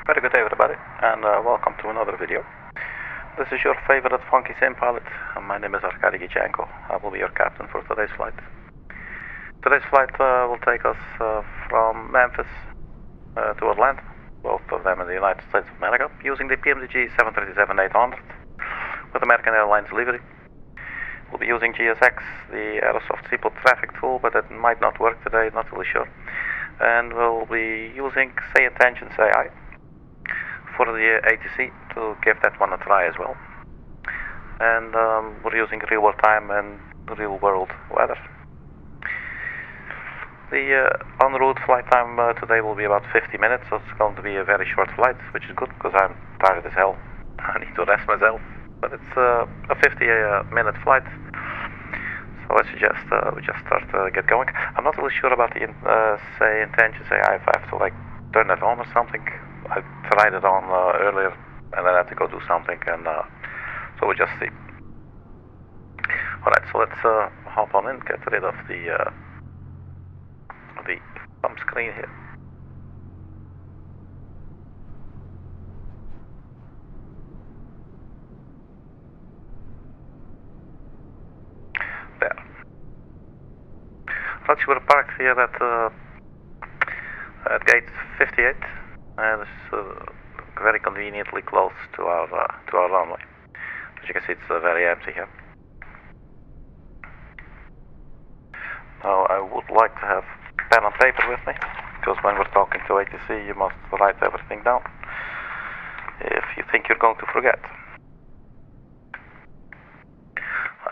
Very good day everybody, and welcome to another video. This is your favorite funky sim pilot, and my name is Arkady Gidzenko. I will be your captain for today's flight. Today's flight will take us from Memphis to Atlanta, both of them in the United States of America, using the PMDG 737-800 with American Airlines livery. We'll be using GSX, the Aerosoft Seaport traffic tool, but that might not work today, not really sure. And we'll be using Say Intentions AI for the ATC to give that one a try as well. And we're using real world time and real world weather. The en route flight time today will be about 50 minutes, so it's going to be a very short flight, which is good because I'm tired as hell. I need to rest myself, but it's a 50-minute flight. So I suggest we just start get going. I'm not really sure about the Say Intentions AI, if I have to like turn that on or something. I tried it on earlier and then I had to go do something, and so we'll just see. Alright, so let's hop on in, get rid of the thumb screen here. There. Right, we're parked here at gate 58. And it's very conveniently close to our runway. As you can see, it's very empty here. Now, I would like to have pen and paper with me, because when we're talking to ATC, you must write everything down if you think you're going to forget.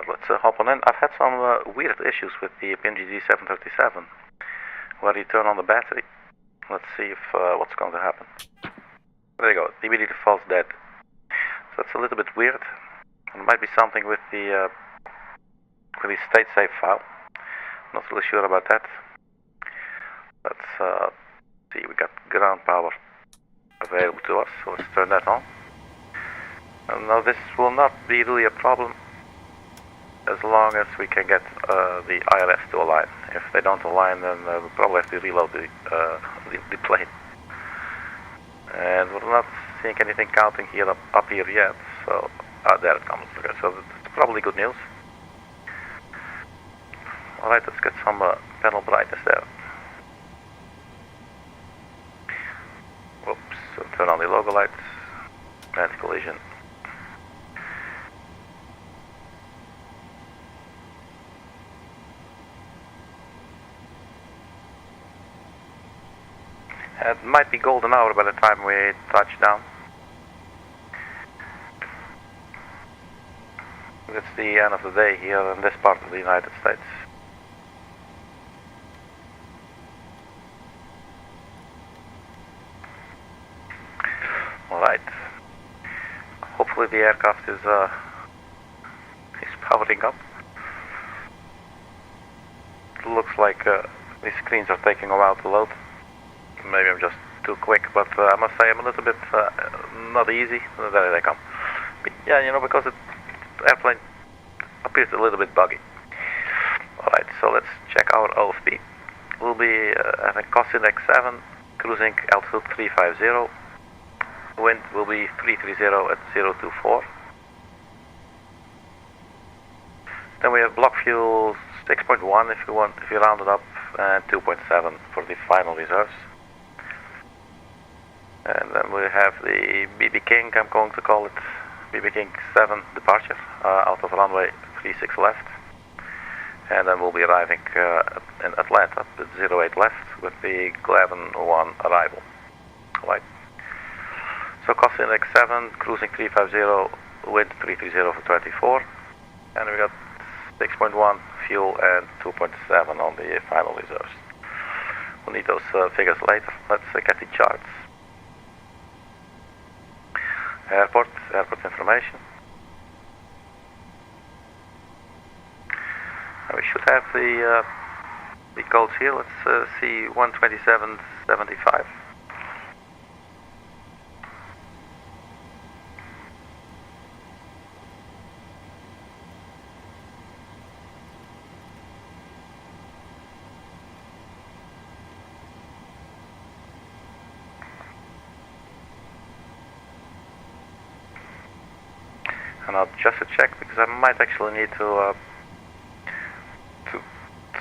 Let's hop on in. I've had some weird issues with the PMDG 737, where you turn on the battery. Let's see if what's going to happen. There you go. It immediately falls dead. So it's a little bit weird. It might be something with the state save file. Not really sure about that. Let's see. We got ground power available to us, so let's turn that on. And now this will not be really a problem as long as we can get the IRS to align. If they don't align, then we'll probably have to reload the plane. And we're not seeing anything counting here up here yet, so there it comes. Okay, so it's probably good news. Alright, let's get some panel brightness there. Whoops, so turn on the logo lights, anti-collision. It might be golden hour by the time we touch down. It's the end of the day here in this part of the United States. Alright. Hopefully the aircraft is powering up. It looks like these screens are taking a while to load. Maybe I'm just too quick, but I must say I'm a little bit not easy. There they come. But yeah, you know, because the airplane appears a little bit buggy. Alright, so let's check our OFP. We'll be having cost index 7, cruising altitude 350. Wind will be 330 at 024. Then we have block fuel 6.1 if you round it up, and 2.7 for the final reserves. And then we have the BB King, I'm going to call it BB King 7 departure out of runway 36 left. And then we'll be arriving in Atlanta at 08 left with the 11-1 arrival. Right. So cost index 7, cruising 350, wind 330 for 24. And we got 6.1 fuel and 2.7 on the final reserves. We'll need those figures later. Let's get the charts. Airport information. And we should have the codes here. Let's see 127.75. And I'll just check because I might actually need to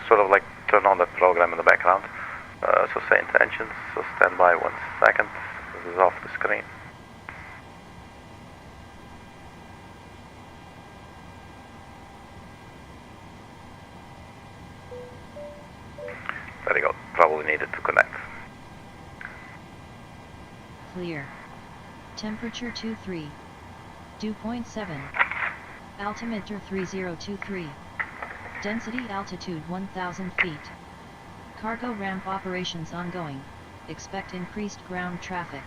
sort of like turn on that program in the background. So say intentions, so stand by 1 second. This is off the screen. There you go, probably needed to connect. Clear. Temperature 23. Dew point 7. Altimeter 3023. Density altitude 1000 feet. Cargo ramp operations ongoing. Expect increased ground traffic.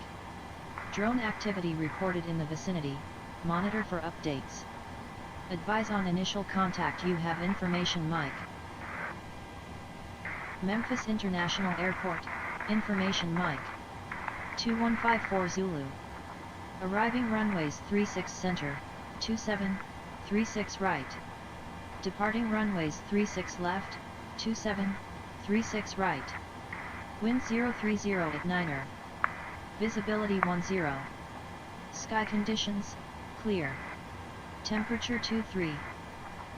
Drone activity reported in the vicinity. Monitor for updates. Advise on initial contact. You have information, Mike. Memphis International Airport. Information, Mike. 2154 Zulu. Arriving runways 36 center, 2736 right. Departing runways 36 left, 2736 right. Wind 030 at 9er. Visibility 10. Sky conditions, clear. Temperature 23.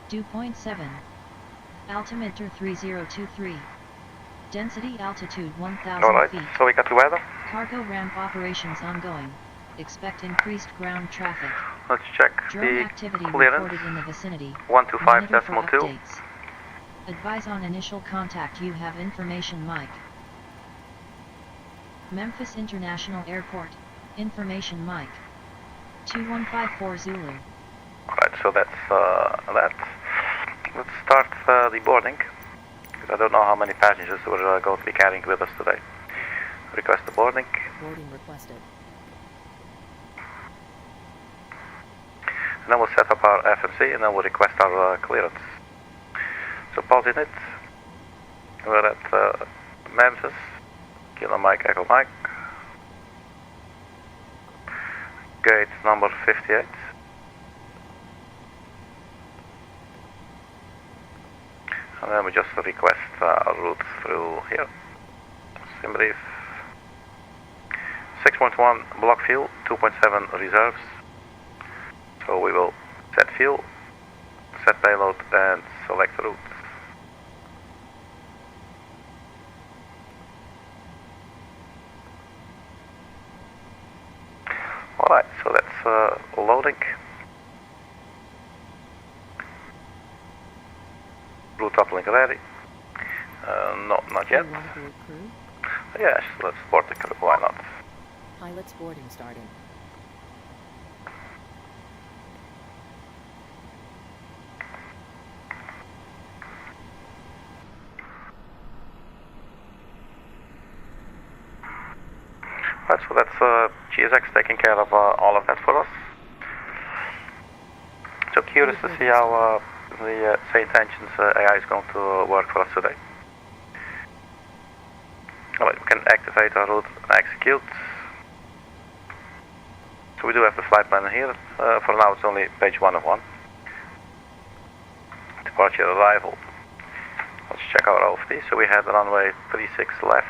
Dew point 7. Altimeter 3023. Density altitude 1000 Alright, feet. so we got the weather. Cargo ramp operations ongoing. Expect increased ground traffic. Let's check Drone the activity clearance. reported in the vicinity. 125.2. Updates. Advise on initial contact. You have information, Mike. Memphis International Airport. Information, Mike. 2154 Zulu. Alright, so that's that. Let's start the boarding. Because I don't know how many passengers we're going to be carrying with us today. Request the boarding. Boarding requested. And then we'll set up our FMC and then we'll request our clearance. So pausing it. We're at Memphis. Kilo Mike, Echo Mike. Gate number 58. And then we just request our route through here. Sim brief. 6.1 block fuel, 2.7 reserves. So we will set fuel, set payload, and select route. Alright, so that's loading. Route uplink ready. No, not yet. Yes, let's board the crew, why not? Pilot's boarding starting. Right, so that's GSX taking care of all of that for us. So curious to see how the Say Intentions AI is going to work for us today. Alright, we can activate our route and execute. So we do have the flight plan here. For now it's only page 1 of 1. Departure arrival. Let's check our OFT. So we had runway 36 left.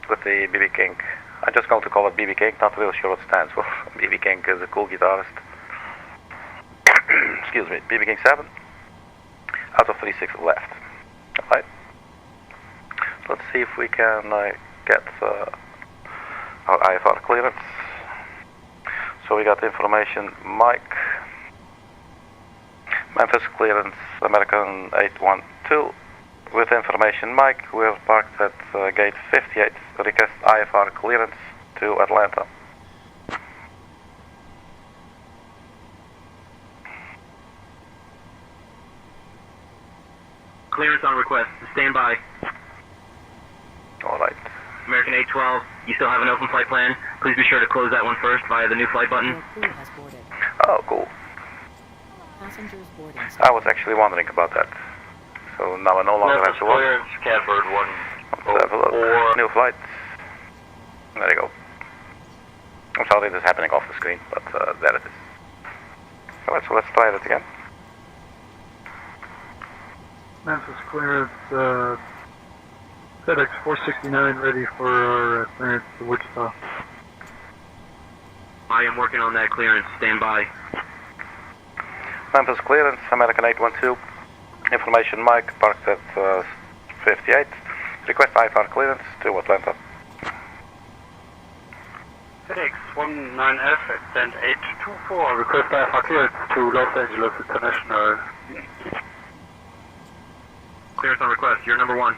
With the BB King. I'm just going to call it BB King, not really sure what it stands for. BB King is a cool guitarist. Excuse me, BB King 7 out of 36 left. Alright. Let's see if we can get our IFR clearance. So we got information Mike. Memphis clearance American 812. With information Mike, we are parked at gate 58. Request IFR clearance to Atlanta. Clearance on request. Stand by. Alright. American 812, you still have an open flight plan. Please be sure to close that one first via the new flight button. Your crew has boarded. Oh, cool. Passengers boarding. I was actually wondering about that. So now I no longer have to work. Clearance, Catbird 1. Let's have a look. New flight. There you go. I'm sorry this is happening off the screen, but there it is. Alright, so let's try it again. Memphis clearance, FedEx 469 ready for our clearance to Wichita. I am working on that clearance. Stand by. Memphis clearance, American 812. Information Mike, parked at 58. Request IFR clearance to Atlanta. FedEx 19F at stand 824. Request IFR clearance to Los Angeles International. Clearance on request. You're number 1.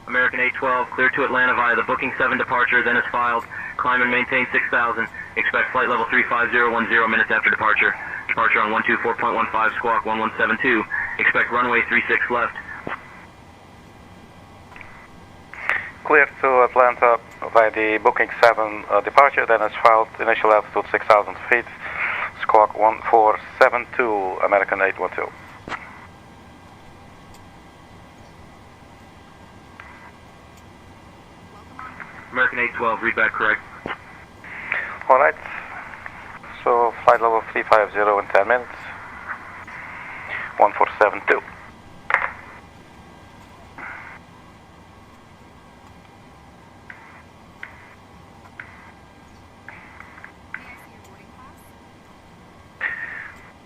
American 812, clear to Atlanta via the booking 7 departure, then is filed. Climb and maintain 6,000. Expect flight level 35010 minutes after departure. Departure on 124.15 squawk 1172. Expect runway 36 left. Clear to Atlanta via the booking 7 departure, then is filed. Initial altitude 6,000 feet. Squawk 1472, American 812. American 812, read back correct. Alright, so flight level 350 in 10 minutes. 1472.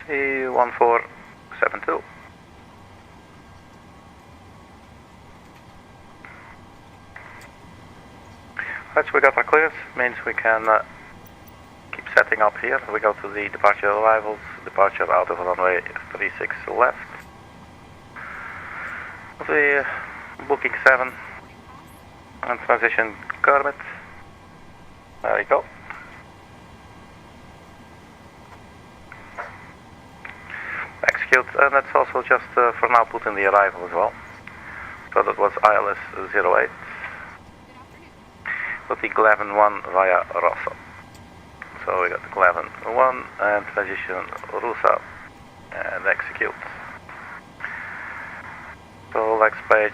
The 1472. Right, so we got our clearance, means we can keep setting up here. We go to the departure arrivals, departure out of runway 36 left. The booking 7 and transition KERMI. There we go. Execute, and that's also just for now put in the arrival as well. So that was ILS 08. With the Glavin 1 via RUSSA. So we got the Glavin 1 and transition RUSSA and execute. So next page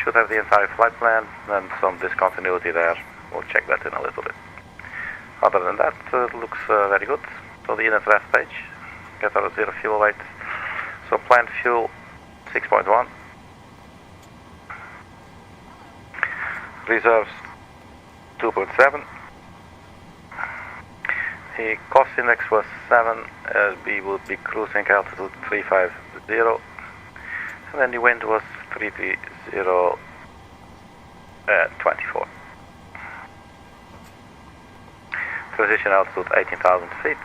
should have the entire flight plan and some discontinuity there. We'll check that in a little bit. Other than that, it looks very good. So the inlet ref page, get our 0 fuel weight. So planned fuel 6.1. Reserves 2.7. The cost index was 7. We would be cruising altitude 350, and then the wind was 330 at 24. Transition altitude 18,000 feet.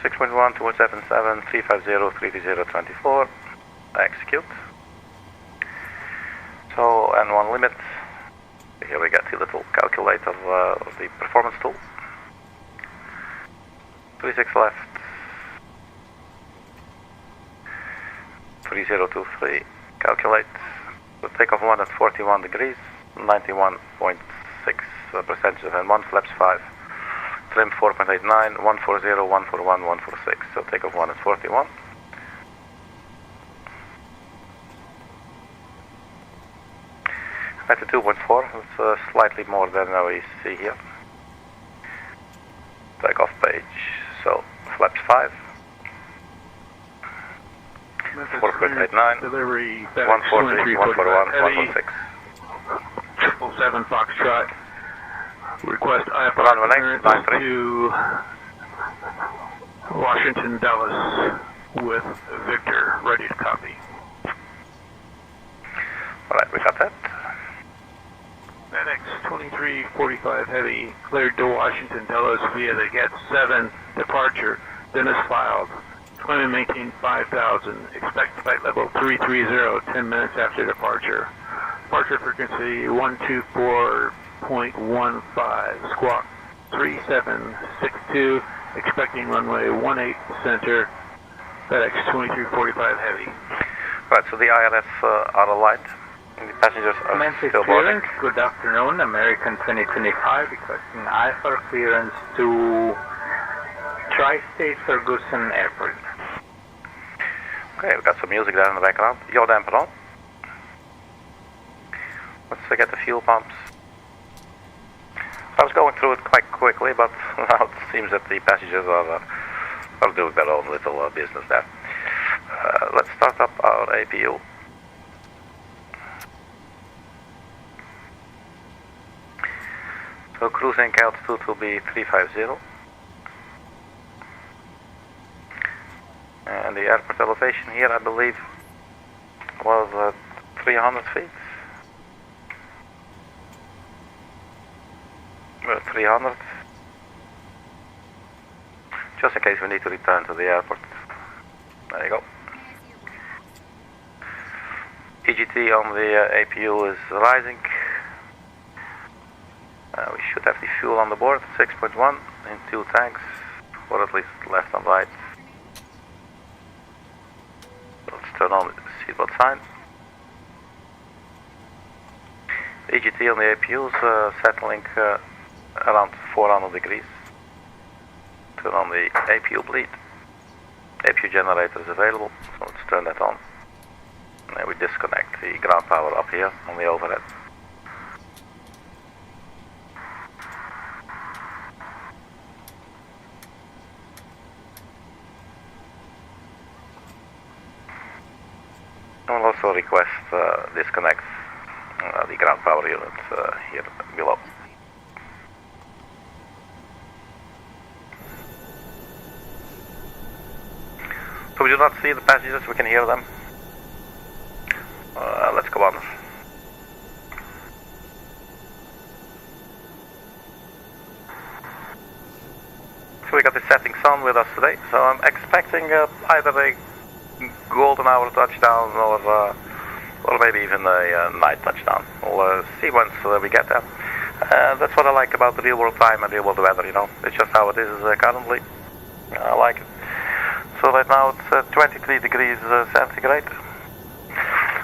6.1, 2.77, 350, 330, 24. Execute. So, and one limit. Here we get the little calculator of the performance tool. 36 left. 3023. Calculate. The takeoff 1 at 41 degrees. 91.6% of N1. Flaps 5. Trim 4.89. 140, 141, 146. So takeoff 1 at 41. At the 2.4, it's slightly more than we see here. Takeoff page, so flaps 5. 4.89, delivery 140, 141, 146. 777 Foxtrot. Request IFR Runway clearance 93. to Washington, Dallas with Victor. Ready to copy. Alright, we got that. FedEx 2345 Heavy cleared to Washington, Dallas via the Get 7 departure, then is filed. Climb and maintain 5,000. Expect flight level 330, 10 minutes after departure. Departure frequency 124.15, squawk 3762, expecting runway 18 center, FedEx 2345 Heavy. Right, so the ILS are aligned. The passengers are Memphis still boarding. clearance, good afternoon, American 2025, requesting IFR clearance to Tri-State Ferguson Airport. Okay, we've got some music there in the background. Yaw damper on. Let's get the fuel pumps. I was going through it quite quickly, but now it seems that the passengers are are doing their own little business there. Let's start up our APU. So cruising altitude will be 350. And the airport elevation here, I believe, was 300 feet. 300. Just in case we need to return to the airport. There you go. EGT on the APU is rising. We should have the fuel on the board, 6.1 in 2 tanks, or at least left and right. Let's turn on the seatbelt sign. The EGT on the APU is settling around 400 degrees. Turn on the APU bleed. APU generator is available, so let's turn that on. And then we disconnect the ground power up here on the overhead. I will also request disconnect the ground power unit here below. So we do not see the passengers, we can hear them. Let's go on. So we got the setting sun with us today, so I'm expecting either a golden hour touchdown or maybe even a night touchdown. We'll see once we get there. That's what I like about the real world time and real world weather, you know. It's just how it is currently. I like it. So right now it's 23 degrees centigrade.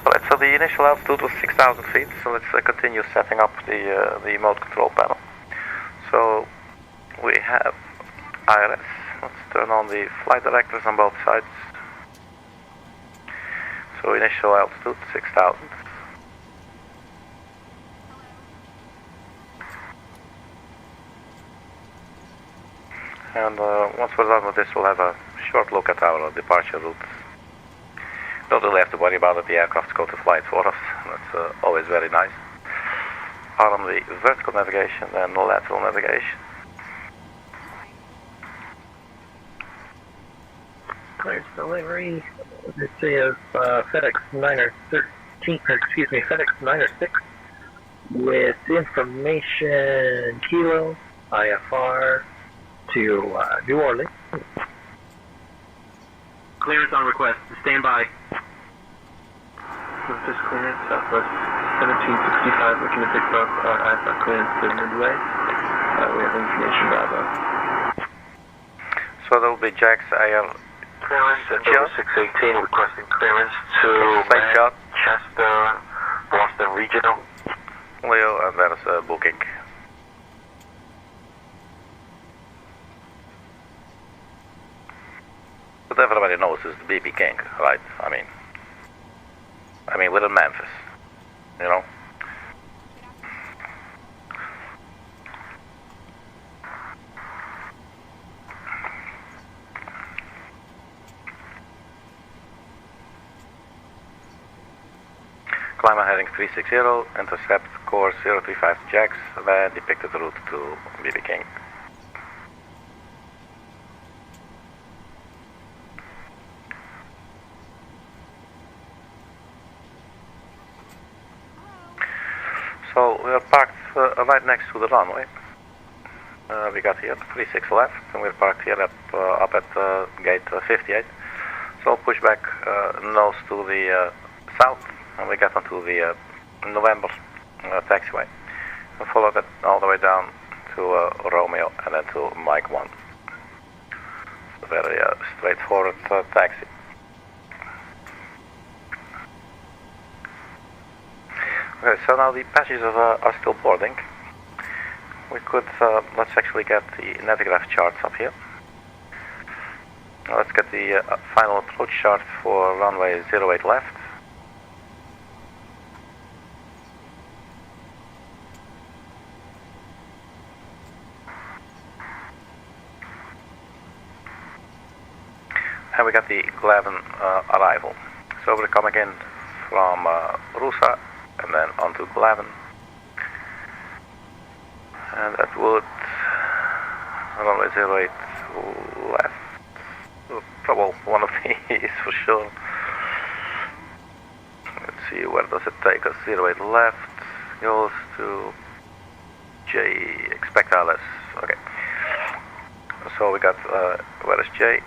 Alright, so the initial altitude was 6,000 feet, so let's continue setting up the remote control panel. So we have IRS. Let's turn on the flight directors on both sides. So initial altitude 6,000. And once we're done with this, we'll have a short look at our departure route. Don't really have to worry about it, the aircrafts go to flight for us. That's always very nice. On the vertical navigation and lateral navigation. Clearance delivery. Let's say of FedEx 9 or 13, or excuse me, FedEx 9 or 6 with information Kilo IFR to New Orleans. Clearance on request. Stand by. Memphis clearance, Southwest 1765, looking to pick up IFR clearance to Midway. We have information Bravo. So there will be Jack's Air Clearance at 618, requesting clearance to Manchester, Boston Regional. Leo, and there's a booking. But everybody knows it's the BB King, right? I mean we're in Memphis, you know. Climb heading 360, intercept course 035 to Jacks, then depicted route to BB King. So we are parked right next to the runway. We got here 36 left, and we're parked here up at gate 58. So I'll push back nose to the south, and we get onto the November taxiway. And follow that all the way down to Romeo and then to Mike 1. It's a very straightforward taxi. Okay, so now the passengers are still boarding. We could, let's actually get the Navigraph charts up here. Now let's get the final approach chart for runway 08 left. and we got the Glavin arrival. So we're coming in from RUSSA and then onto Glavin. And that would runway 08 left. Well, one of these for sure. Let's see, where does it take us? 08 left goes to J, expect LS. Okay. So we got, where is J?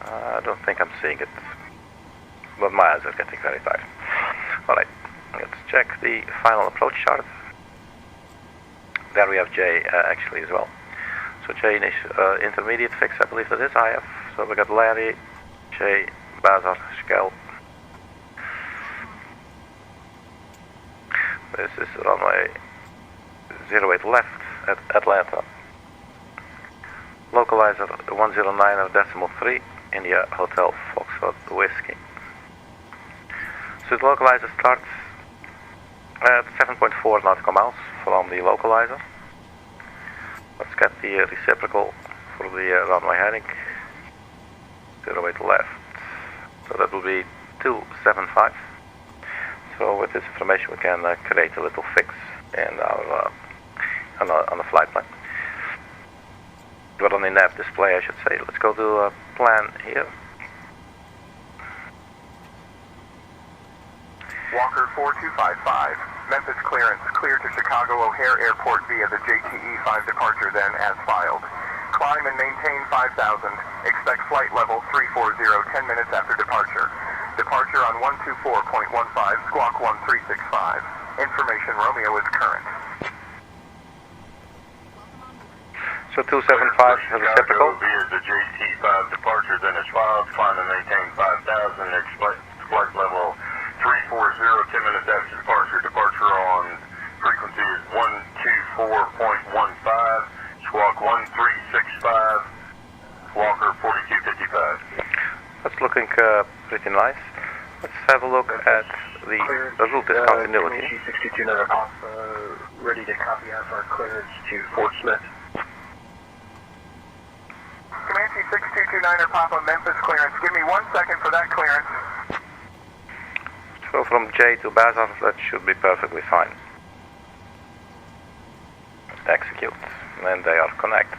I don't think I'm seeing it, but my eyes are getting very tired. Alright, let's check the final approach chart. There we have J actually as well. So J is intermediate fix, I believe that is IF. So we got Larry, J, Bazar, Skel. This is runway 08 left at Atlanta. Localizer 109.3, India Hotel Foxtrot Whiskey. So the localizer starts at 7.4 nautical miles from the localizer. Let's get the reciprocal for the runway heading. 08 left. So that will be 275. So with this information we can create a little fix in our on the flight plan. But on the nav display, I should say. Let's go to plan here. Walker 4255, Memphis clearance, clear to Chicago O'Hare Airport via the JTE 5 departure then as filed. Climb and maintain 5,000, expect flight level 340 10 minutes after departure. Departure on 124.15, squawk 1365. Information Romeo is current. So 275 is reciprocal. Via the JT5 departure then is filed, climb and maintain 5,000, expect flight level 340 10 minutes after departure. Departure on frequency is 124.15, squawk 1365, Walker 4255. That's looking pretty nice. Let's have a look at the route discontinuity. Comanche 629 Alpha, ready to copy out our clearance to Fort Smith. Comanche 6229er Papa, Memphis clearance. Give me 1 second for that clearance. So from J to Bazar, that should be perfectly fine. Execute, and they are connected.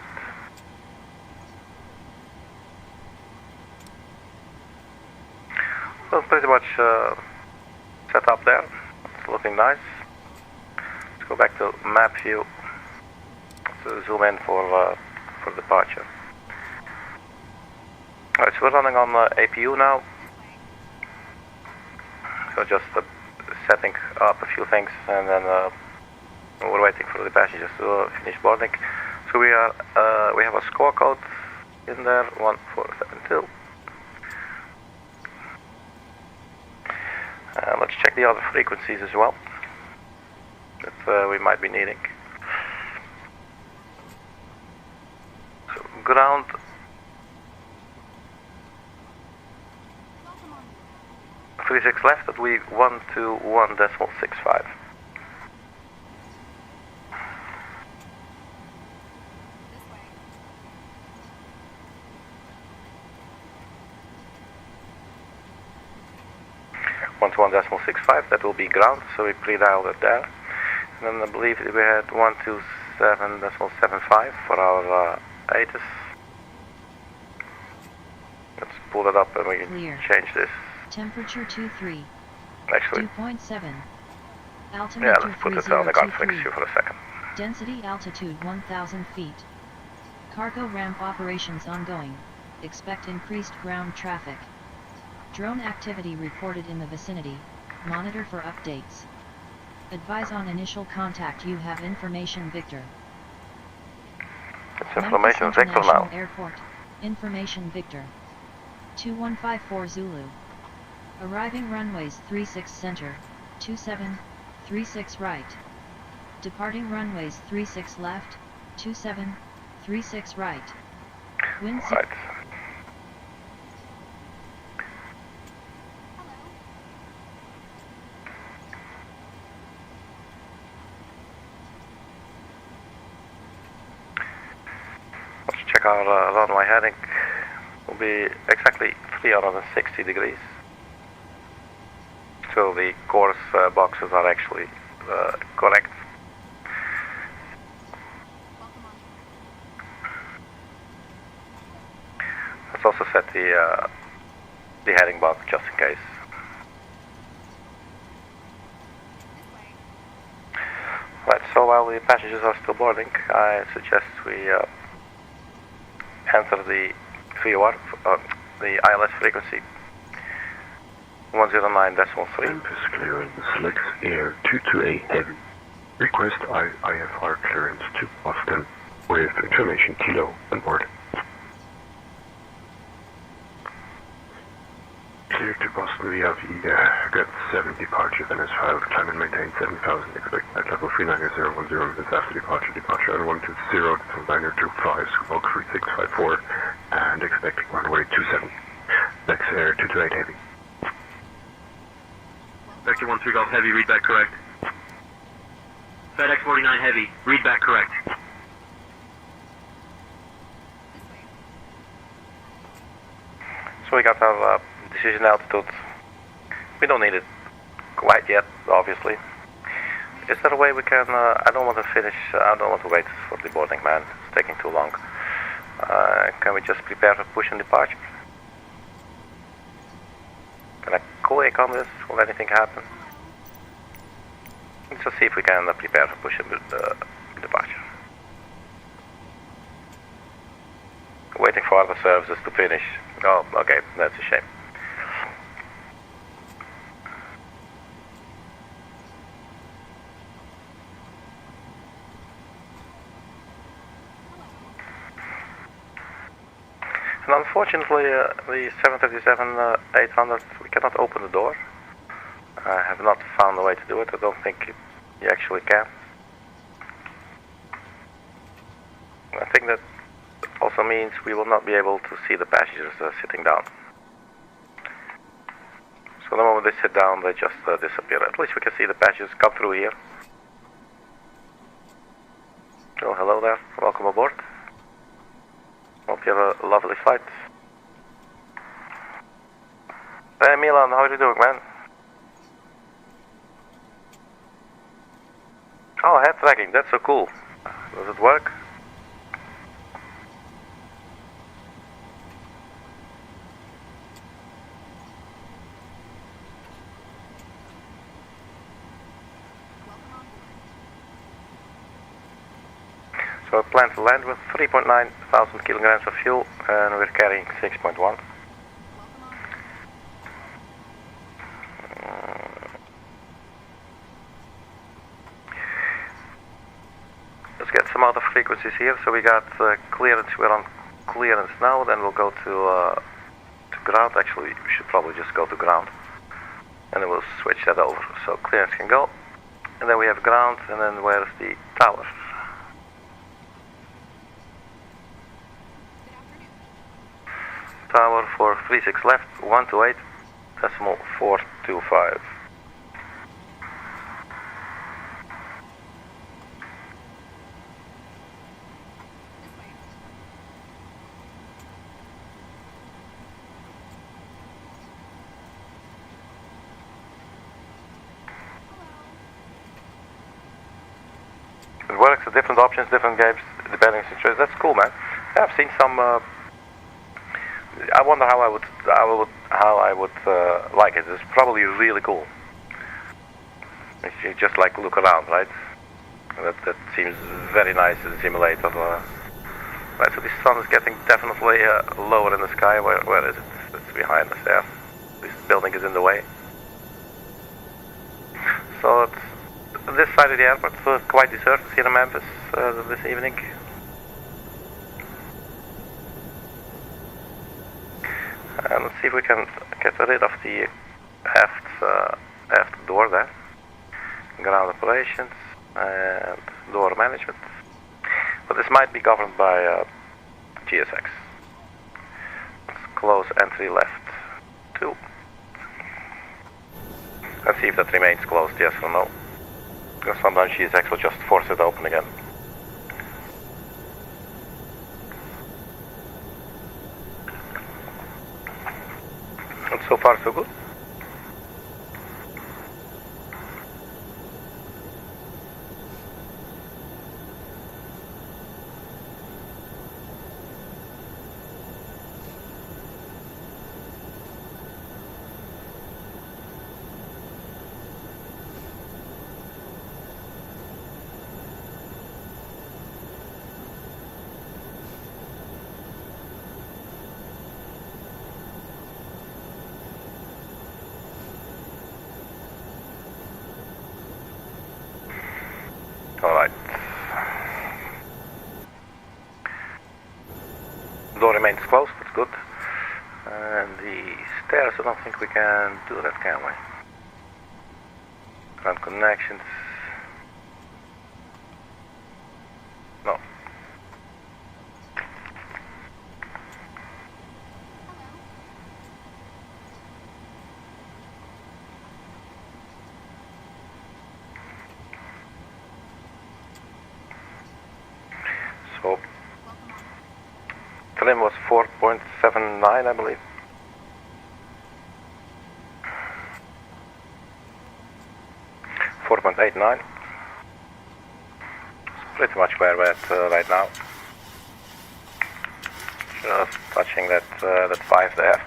So pretty much set up there. It's looking nice. Let's go back to map view. Let's zoom in for departure. Alright, so we're running on APU now. So just setting up a few things, and then we're waiting for the passengers to finish boarding. So we have a score code in there, 1472. Let's check the other frequencies as well that we might be needing. So ground 36 left, that we 121.65. That will be ground, so we pre-dialed it there. And then I believe we had 127.75 for our ATIS. Let's pull it up and we can change this. Temperature 23. Actually, 2.7. Altimeter yeah, let's put it on the conflict issue for a second. Density altitude 1,000 feet. Cargo ramp operations ongoing. Expect increased ground traffic. Drone activity reported in the vicinity. Monitor for updates. Advise on initial contact. You have information Victor. It's information Victor now. Airport. Information Victor. 2154 Zulu. Arriving runways 36 center, 27, 36 right. Departing runways 36 left, 27, 36 right. Wind right. check our runway heading. Will be exactly 360 degrees. So the course boxes are actually correct. Let's also set the heading box just in case. Right, so while the passengers are still boarding, I suggest we enter the VOR, the ILS frequency 109.3. Memphis clearance, Lex Air 228 Heavy. Request IFR clearance to Boston with information Kilo on board. Clear to Boston via got 7 departure, then as filed, climb and maintain 7,000, expect at level 39010 minutes after departure, departure on 120 to liner 25, squawk 3654, and expect runway 27. Lex Air 228 Heavy. Vector 13 Golf Heavy, read back correct. FedEx 49 Heavy, read back correct. So we got our decision altitude. We don't need it quite yet, obviously. Is there a way we can, I don't want to finish, I don't want to wait for the boarding, man. It's taking too long. Can we just prepare for push and departure? Can I click on this? Will anything happen? Let's just see if we can prepare for push and departure. Waiting for other services to finish. Oh, okay, that's a shame. And unfortunately, the 737-800, we cannot open the door. I have not found a way to do it. I don't think you actually can. I think that also means we will not be able to see the passengers sitting down. So the moment they sit down, they just disappear. At least we can see the passengers come through here. Oh, hello there. Welcome aboard. Hope you have a lovely flight. Hey Milan, how are you doing, man? Oh, head tracking, that's so cool. Does it work? So I plan to land with 3.9 thousand kilograms of fuel and we're carrying 6.1. Let's get some other frequencies here. So we got clearance, we're on clearance now, then we'll go to ground. Actually, we should probably just go to ground. And then we'll switch that over. So clearance can go. And then we have ground, and then where's the tower? Tower for 36 left, 128.425. It works with different options, different games, depending on the situation. That's cool, man. Yeah, I've seen some. I wonder how I would like it. It's probably really cool. If you just like look around, right? That seems very nice in the simulator. Right, so the sun is getting definitely lower in the sky. Where is it? It's behind us there. This building is in the way. So it's this side of the airport, so it's quite deserted here in Memphis this evening. And let's see if we can get rid of the aft door there. Ground operations and door management. But this might be governed by GSX. Let's close entry left 2. Let's see if that remains closed, yes or no. Because sometimes GSX will just force it open again. So far so good. Alright. Door remains closed, that's good. And the stairs, I don't think we can do that, can we? Ground connections. No. So, trim was 4.79, I believe. .89. It's pretty much where we're at right now. Just touching that 5 there.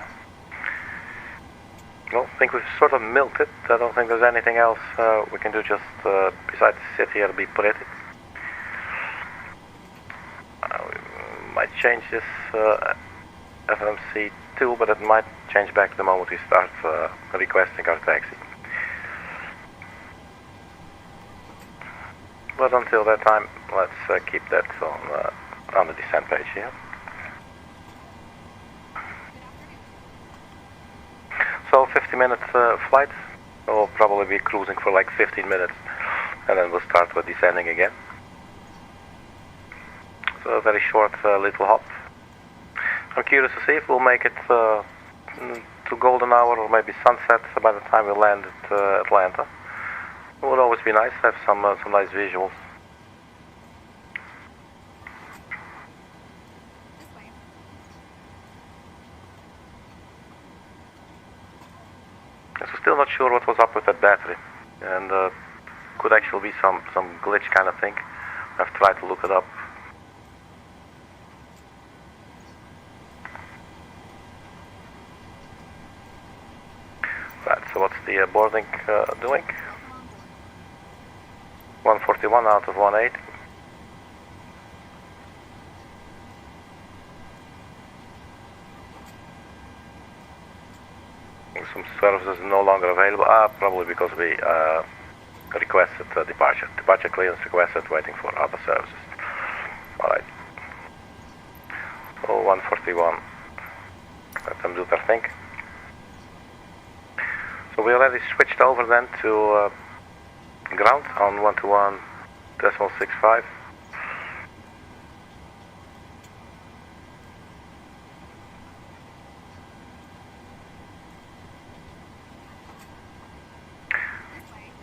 Well, I think we've sort of milked it. I don't think there's anything else we can do just besides sit here and be pretty. We might change this FMC too, but it might change back the moment we start requesting our taxi. But until that time, let's keep that on the descent page here. So 50-minute flight. We'll probably be cruising for like 15 minutes, and then we'll start with descending again. So a very short little hop. I'm curious to see if we'll make it to golden hour or maybe sunset by the time we land at Atlanta. It would always be nice to have some nice visuals. So still not sure what was up with that battery, and could actually be some glitch kind of thing. I've tried to look it up. Right, so what's the boarding doing? 141 out of 180. Some services no longer available. Probably because we requested departure. Departure clearance requested, waiting for other services. Alright. So 141. Let them do their thing. So we already switched over then to ground on 121.65.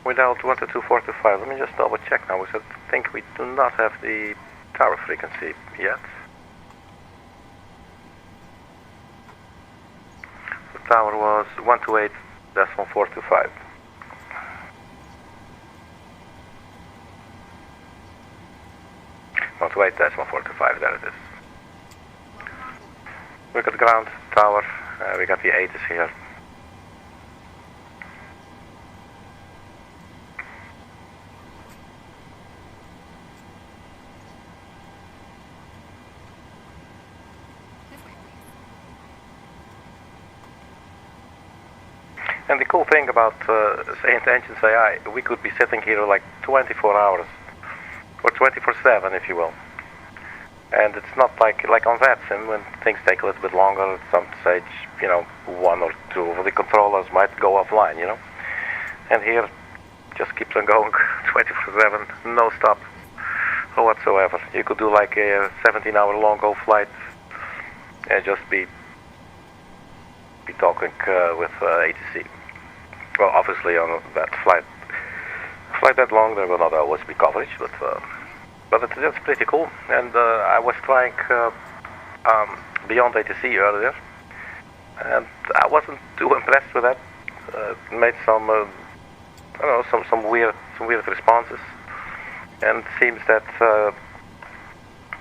Without 122.45, let me just double check now, because I think we do not have the tower frequency yet. The tower was 128.425. Not 128.425, there it is. We got ground, tower, we got the 80s here. And the cool thing about Saint Engines AI, we could be sitting here like 24 hours, or 24/7 if you will. And it's not like on that sim when things take a little bit longer, at some stage, you know, 1 or 2 of the controllers might go offline, you know. And here, just keeps on going 24/7, no stop whatsoever. You could do like a 17-hour long-haul flight and just be talking with ATC. Well, obviously on that flight that long, there will not always be coverage, but it's pretty cool. And I was trying beyond ATC earlier. and I wasn't too impressed with that. Made some, I don't know, some weird responses, and it seems that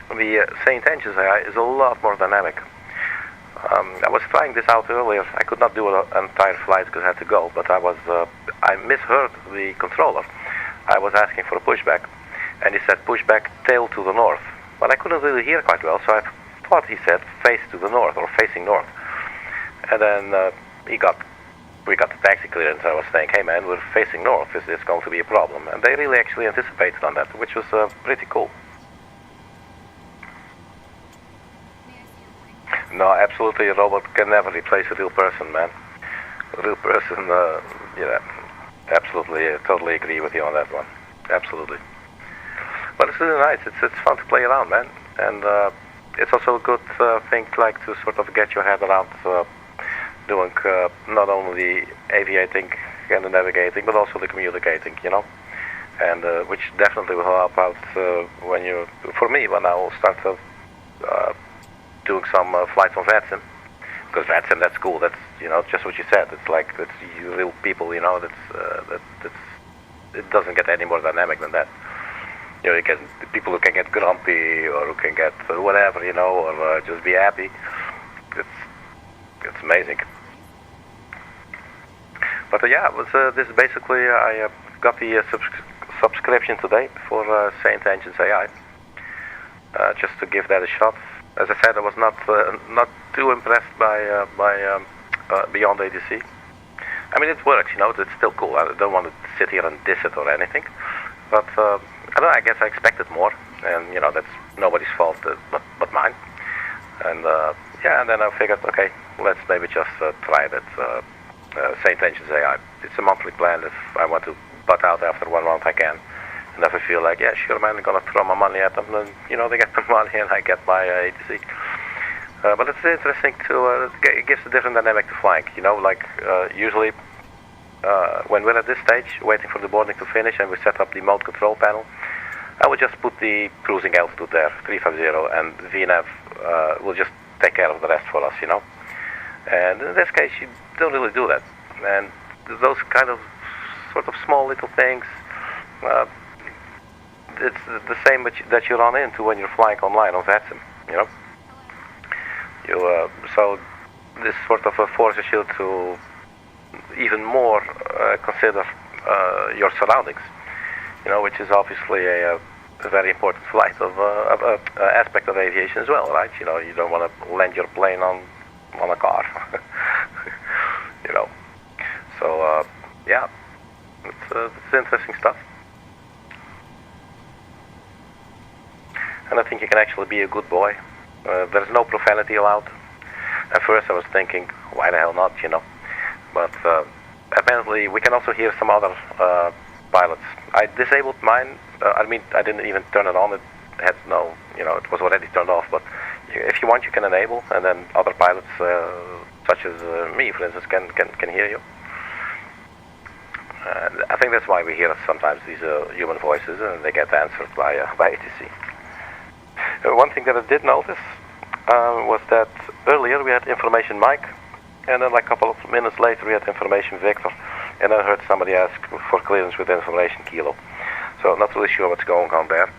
the St. Engines AI is a lot more dynamic. I was trying this out earlier. I could not do an entire flight because I had to go, but I misheard the controller. I was asking for a pushback, and he said pushback tail to the north, but I couldn't really hear quite well, so I thought he said face to the north or facing north. And then we got the taxi clearance. I was saying, hey man, we're facing north. Is this going to be a problem? And they really actually anticipated on that, which was pretty cool. No, absolutely, a robot can never replace a real person, man. A real person, yeah, absolutely, totally agree with you on that one. Absolutely. But it's really nice. It's fun to play around, man. And it's also a good thing, like, to sort of get your head around doing not only the aviating and the navigating, but also the communicating, you know. And which definitely will help out when you, for me, when I will start doing some flights on VATSIM, because VATSIM, that's cool. That's, you know, just what you said. It's like, it's real people, you know. It doesn't get any more dynamic than that. You know, you get people who can get grumpy or who can get whatever, you know, or just be happy. It's amazing. But yeah, it was this basically I got the subscription today for St. Engines AI, just to give that a shot. As I said, I was not too impressed by Beyond ATC. I mean, it works, you know. It's still cool. I don't want to sit here and diss it or anything, but I don't know. I guess I expected more, and you know, that's nobody's fault but mine. And yeah, and then I figured, okay, let's maybe just try that St. Engines AI. It's a monthly plan. If I want to butt out after 1 month, I can. And if I feel like, yeah, sure, man, I'm gonna throw my money at them, then, you know, they get the money and I get my ATC. But it's interesting to, it gives a different dynamic to flying, you know, like usually when we're at this stage, waiting for the boarding to finish and we set up the mode control panel, I would just put the cruising altitude there, 350, and VNAV will just take care of the rest for us, you know. And in this case, you don't really do that. And those kind of sort of small little things, it's the same that you run into when you're flying online on VATSIM, you know. So this sort of forces you to even more consider your surroundings, you know, which is obviously a very important flight of aspect of aviation as well, right? You know, you don't want to land your plane on a car, you know. So yeah, it's interesting stuff. And I think you can actually be a good boy. There's no profanity allowed. At first I was thinking, why the hell not, you know. But apparently we can also hear some other pilots. I disabled mine. I mean, I didn't even turn it on. It had no, you know, it was already turned off. But if you want, you can enable, and then other pilots, such as me, for instance, can hear you. I think that's why we hear sometimes these human voices, and they get answered by ATC. One thing that I did notice was that earlier we had information Mike, and then like a couple of minutes later we had information Victor, and I heard somebody ask for clearance with information Kilo. So I'm not really sure what's going on there.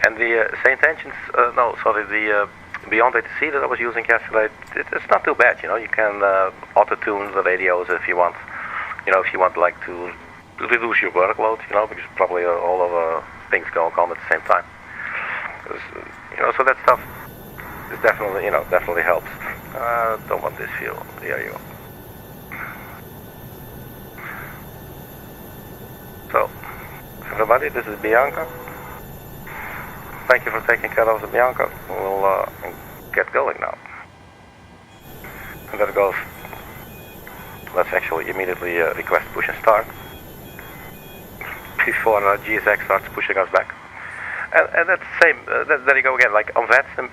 And the St. Engines, the Beyond ATC that I was using yesterday, it's not too bad, you know. You can auto-tune the radios if you want, you know, if you want like to reduce your workload, you know, because probably all of things going on at the same time. You know, so that stuff is definitely, you know, definitely helps. Don't want this fuel. There you go. So, everybody, this is Bianca. Thank you for taking care of the Bianca. We'll get going now. And there goes. Let's actually immediately request push and start before GSX starts pushing us back. And that's the same. There you go again. Like on VATSIM,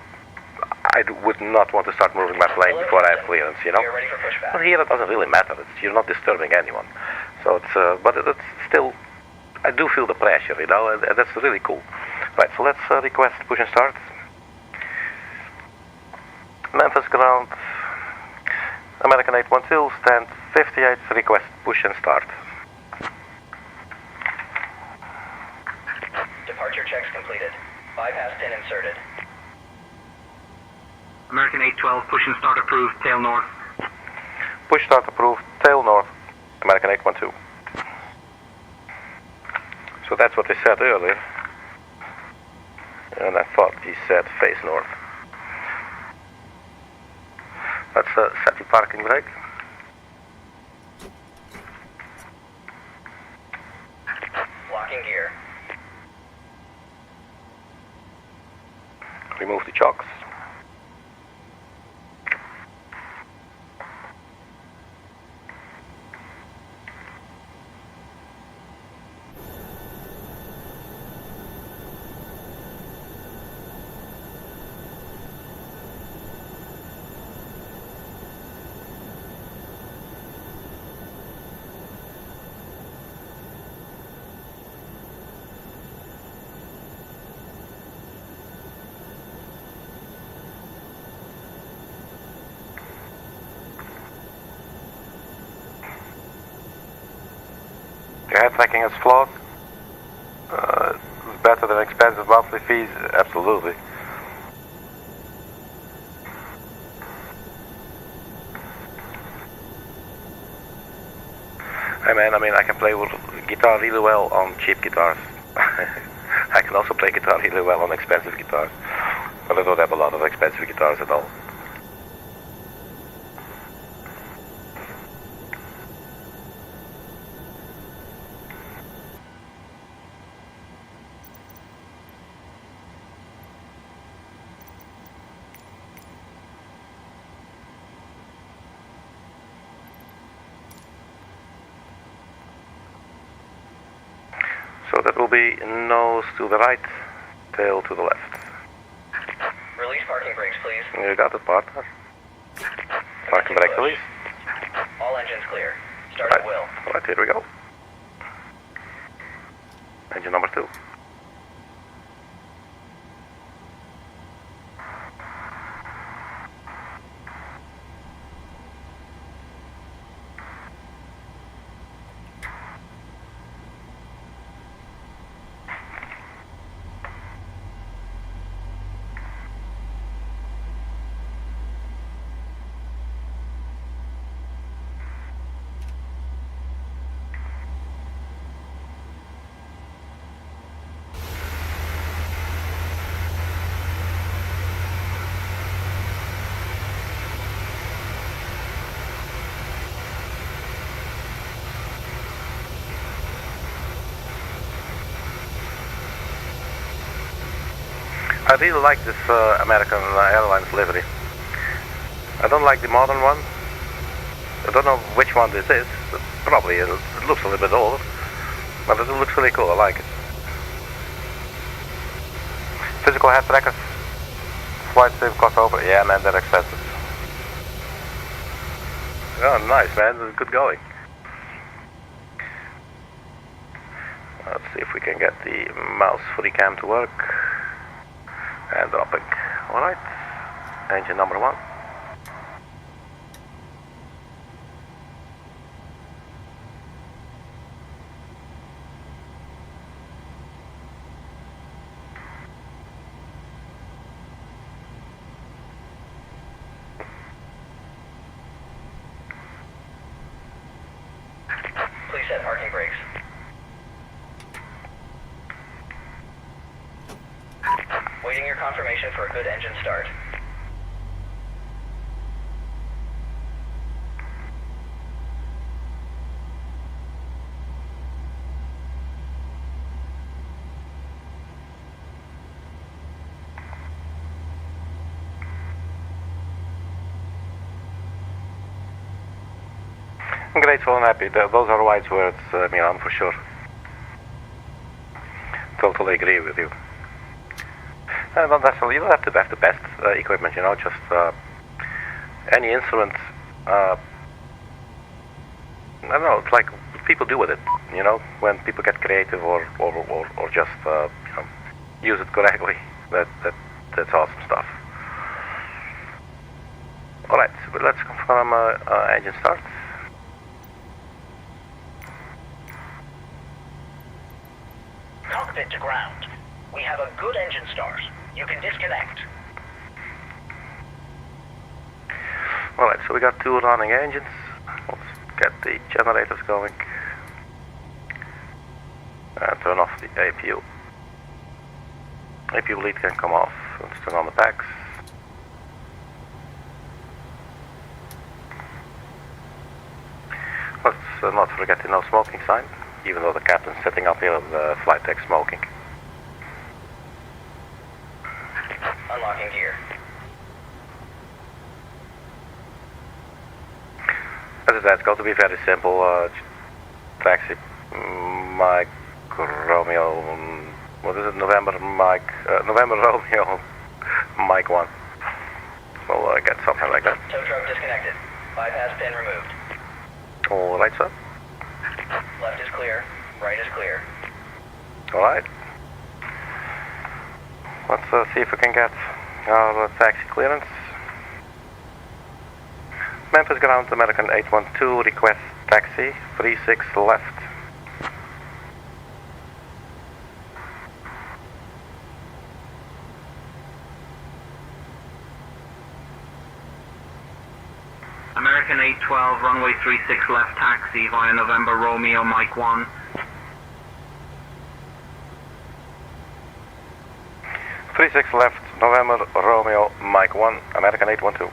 I would not want to start moving my plane before I have clearance, you know. But here it doesn't really matter. You're not disturbing anyone. So it's, but it's still, I do feel the pressure, you know, and that's really cool. Right, so let's request push and start. Memphis ground, American 812, stand 58, request push and start. Departure checks completed. Bypass pin inserted. American 812, push and start approved, tail north. Push start approved, tail north, American 812. So that's what they said earlier. And I thought he said face north. Let's set the parking brake. Locking gear. Remove the chocks. Air tracking is flawed. It's better than expensive monthly fees, absolutely. Hey man, I mean, I can play with guitar really well on cheap guitars. I can also play guitar really well on expensive guitars, but I don't have a lot of expensive guitars at all. So that will be nose to the right, tail to the left. Release parking brakes, please. You got it, partner. Parking brake release. All engines clear. Start Right. at will. Alright, here we go. Engine number 2. I really like this American Airlines livery. I don't like the modern one. I don't know which one this is. Probably it looks a little bit older, but it looks really cool. I like it. Physical head trackers. Flight sim cost over. Yeah, man, they're expensive. Oh, nice, man. Good going. Let's see if we can get the mouse for the cam to work. And dropping. Alright. Engine number 1. Please set parking brakes. Waiting your confirmation for a good engine start. I'm grateful and happy. Those are wise words, Milan, for sure. Totally agree with you. Not necessarily, you don't have to have the best equipment, you know, just any instrument, I don't know, it's like people do with it, you know, when people get creative or just, you know, use it correctly, that's awesome stuff. Alright, so let's confirm engine start. Cockpit to ground. We have a good engine start. You can disconnect. Alright, so we got 2 running engines. Let's get the generators going. And turn off the APU. APU lead can come off. Let's turn on the packs. Let's not forget the no smoking sign, even though the captain's setting up here the flight deck smoking. Unlocking gear. As I said, it's going to be very simple. Taxi, Mike, Romeo, what is it? November, Mike, November, Romeo, Mike 1. We'll get something like that. Tow truck disconnected. Bypass pin removed. Alright, sir. Left is clear. Right is clear. Alright. Let's see if we can get our taxi clearance. Memphis ground, American 812, request taxi, 36 left. American 812, runway 36 left taxi via November Romeo, Mike 1. Three-six left, November Romeo, Mike 1, American 812.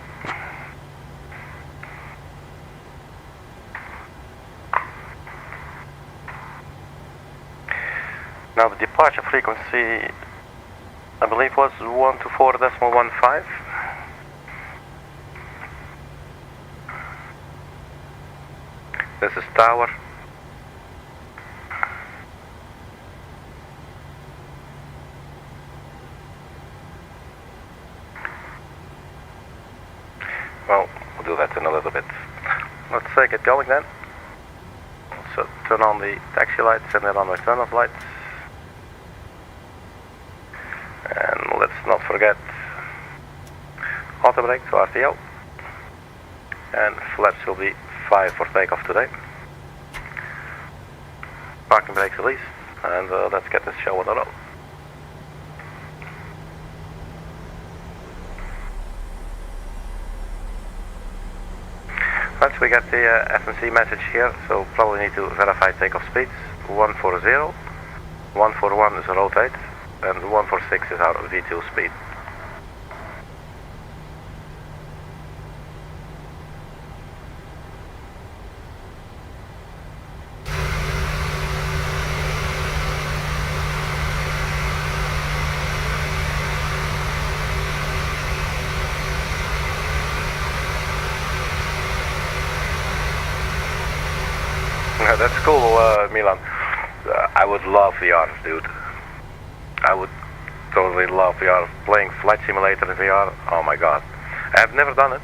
Now the departure frequency, I believe, was 124.15. This is tower. Well, we'll do that in a little bit. Let's get going then. So turn on the taxi lights and then on the turn off lights. And let's not forget auto brake to RTO. And flaps will be 5 for takeoff today. Parking brakes release, and let's get this show on the road. Once we get the FMC message here, so probably need to verify takeoff speeds. 140, 141 is rotate, and 146 is our V2 speed. That's cool, Milan. I would love VR, dude. I would totally love VR. Playing Flight Simulator in VR, oh my god. I have never done it.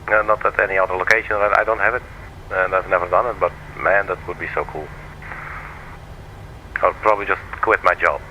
Not at any other location. I don't have it. And I've never done it, but man, that would be so cool. I'll probably just quit my job.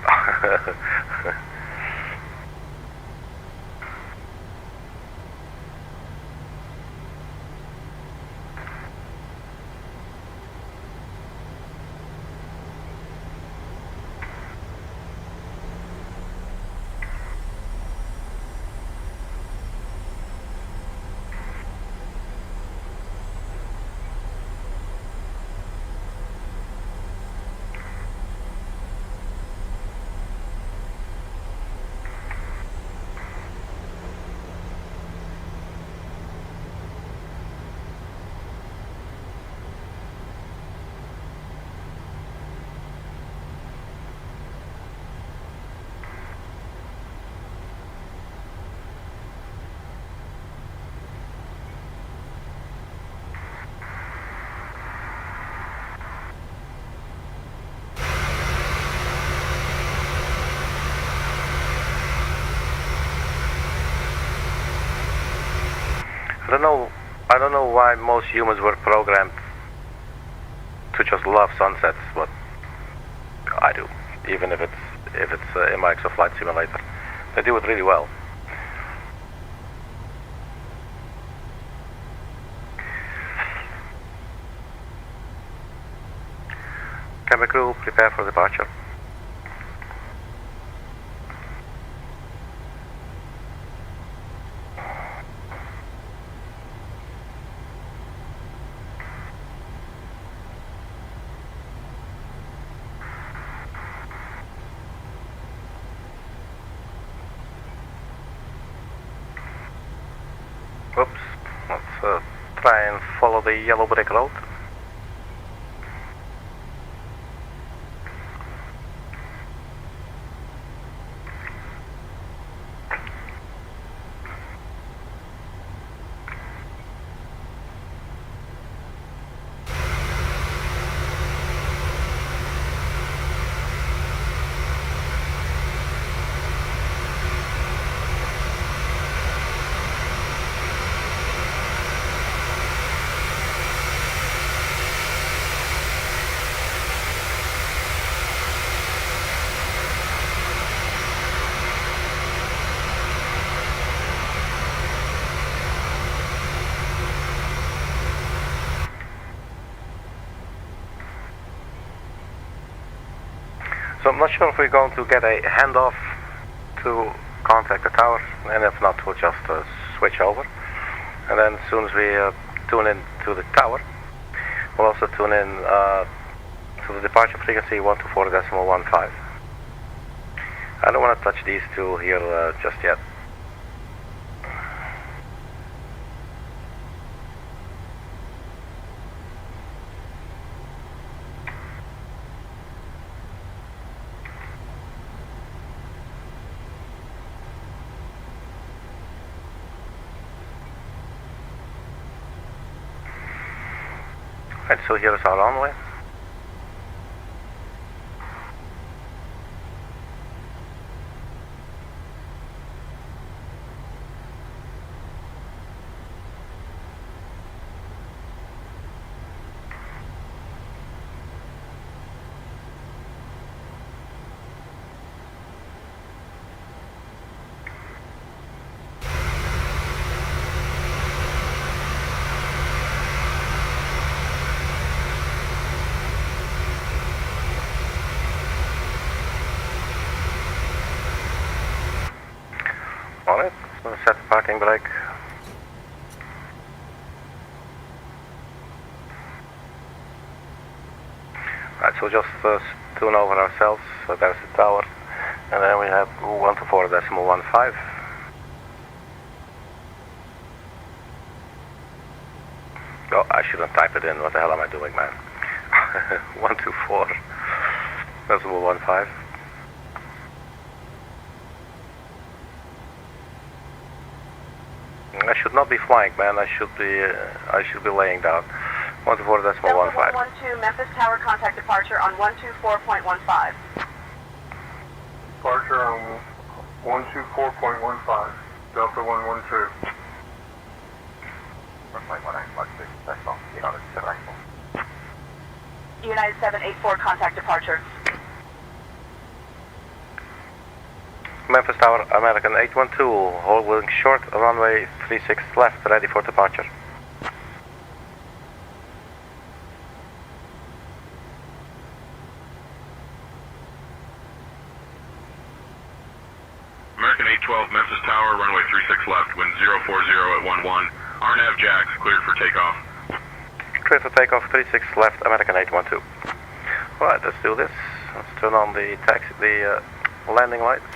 I don't know why most humans were programmed to just love sunsets, but I do. Even if it's a Microsoft Flight Simulator, they do it really well. Cabin crew, prepare for departure. Oops, let's try and follow the yellow brick road. So I'm not sure if we're going to get a handoff to contact the tower, and if not, we'll just switch over. And then as soon as we tune in to the tower, we'll also tune in to the departure frequency 124.15. I don't want to touch these two here just yet. Right, so here is our runway. Alright, so set the parking brake. Right, so just tune over ourselves. So there's the tower, and then we have 124.15. Oh, I shouldn't type it in. What the hell am I doing, man? 124.15. I should not be flying, man. I should be laying down. 124.15. 112 Memphis Tower, contact departure on 124.15. Departure on 124.15. Delta 112. United 784, contact departure. Memphis Tower, American 812, holding short, runway 36 left, ready for departure. American 812, Memphis Tower, runway 36 left, wind 040 at 11. RNAV jacks, cleared for takeoff. Cleared for takeoff, 36 left, American 812. Alright, let's do this. Let's turn on the taxi, the landing lights.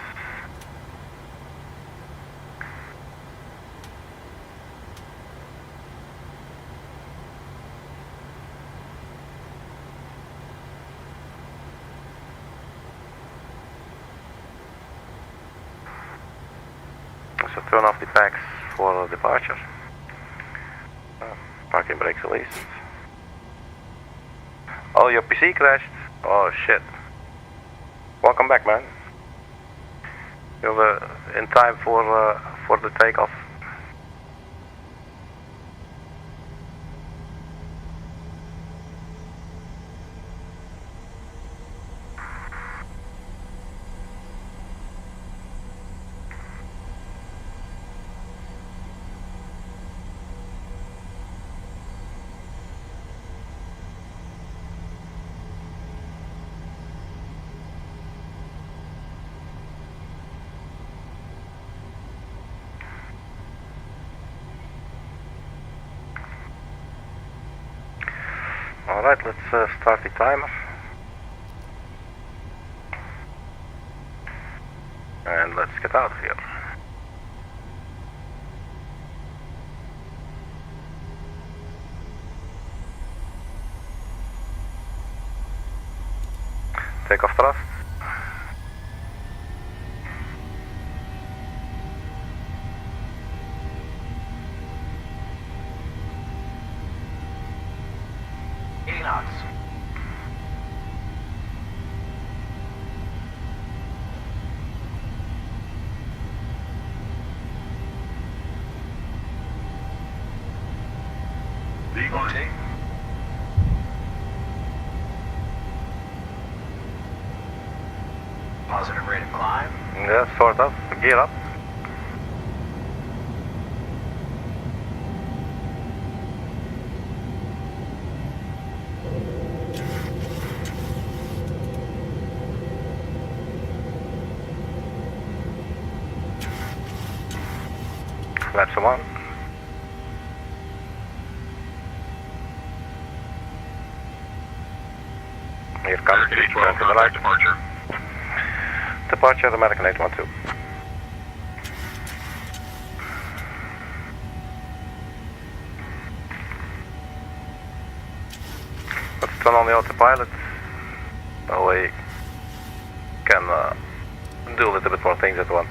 So turn off the packs for departure. Parking brakes released. Oh, your PC crashed. Oh shit. Welcome back, man. You're in time for the takeoff. Alright, let's start the timer. And let's get out of here. Take off thrust. Knots. Departing. Positive rate of climb. Yeah, sort of. Gear up. Flaps 1. Here comes American 812, contact departure. Departure, American 812. Let's turn on the autopilot. That way we can do a little bit more things at once.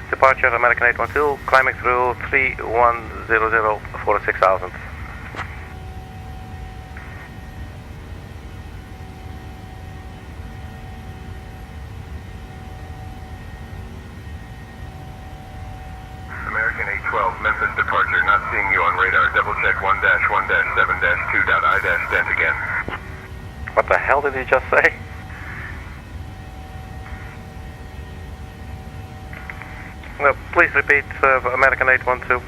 Departure, American 812, climbing through 3100 for 6000. American 812, Memphis departure, not seeing you on radar. Double check 1-1-7-2.I-dent again. What the hell did he just say? No, please repeat, American 812.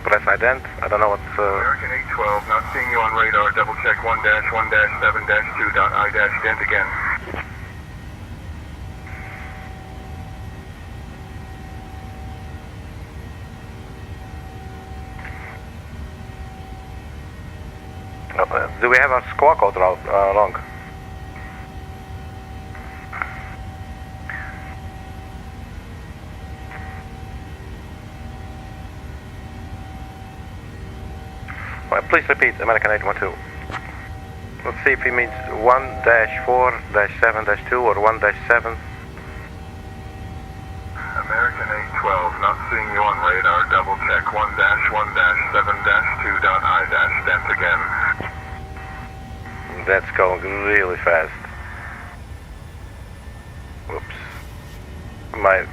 Press ident. I don't know what. American 812, not seeing you on radar. Double check 1-1-7-2.I-dent again. Do we have our squawk code wrong? Well, please repeat, American 812. Let's see if he means 1-4-7-2 or 1-7. American 812, not seeing you on radar. Double check 1-1-7-2.I-dent again. That's going really fast. Whoops. My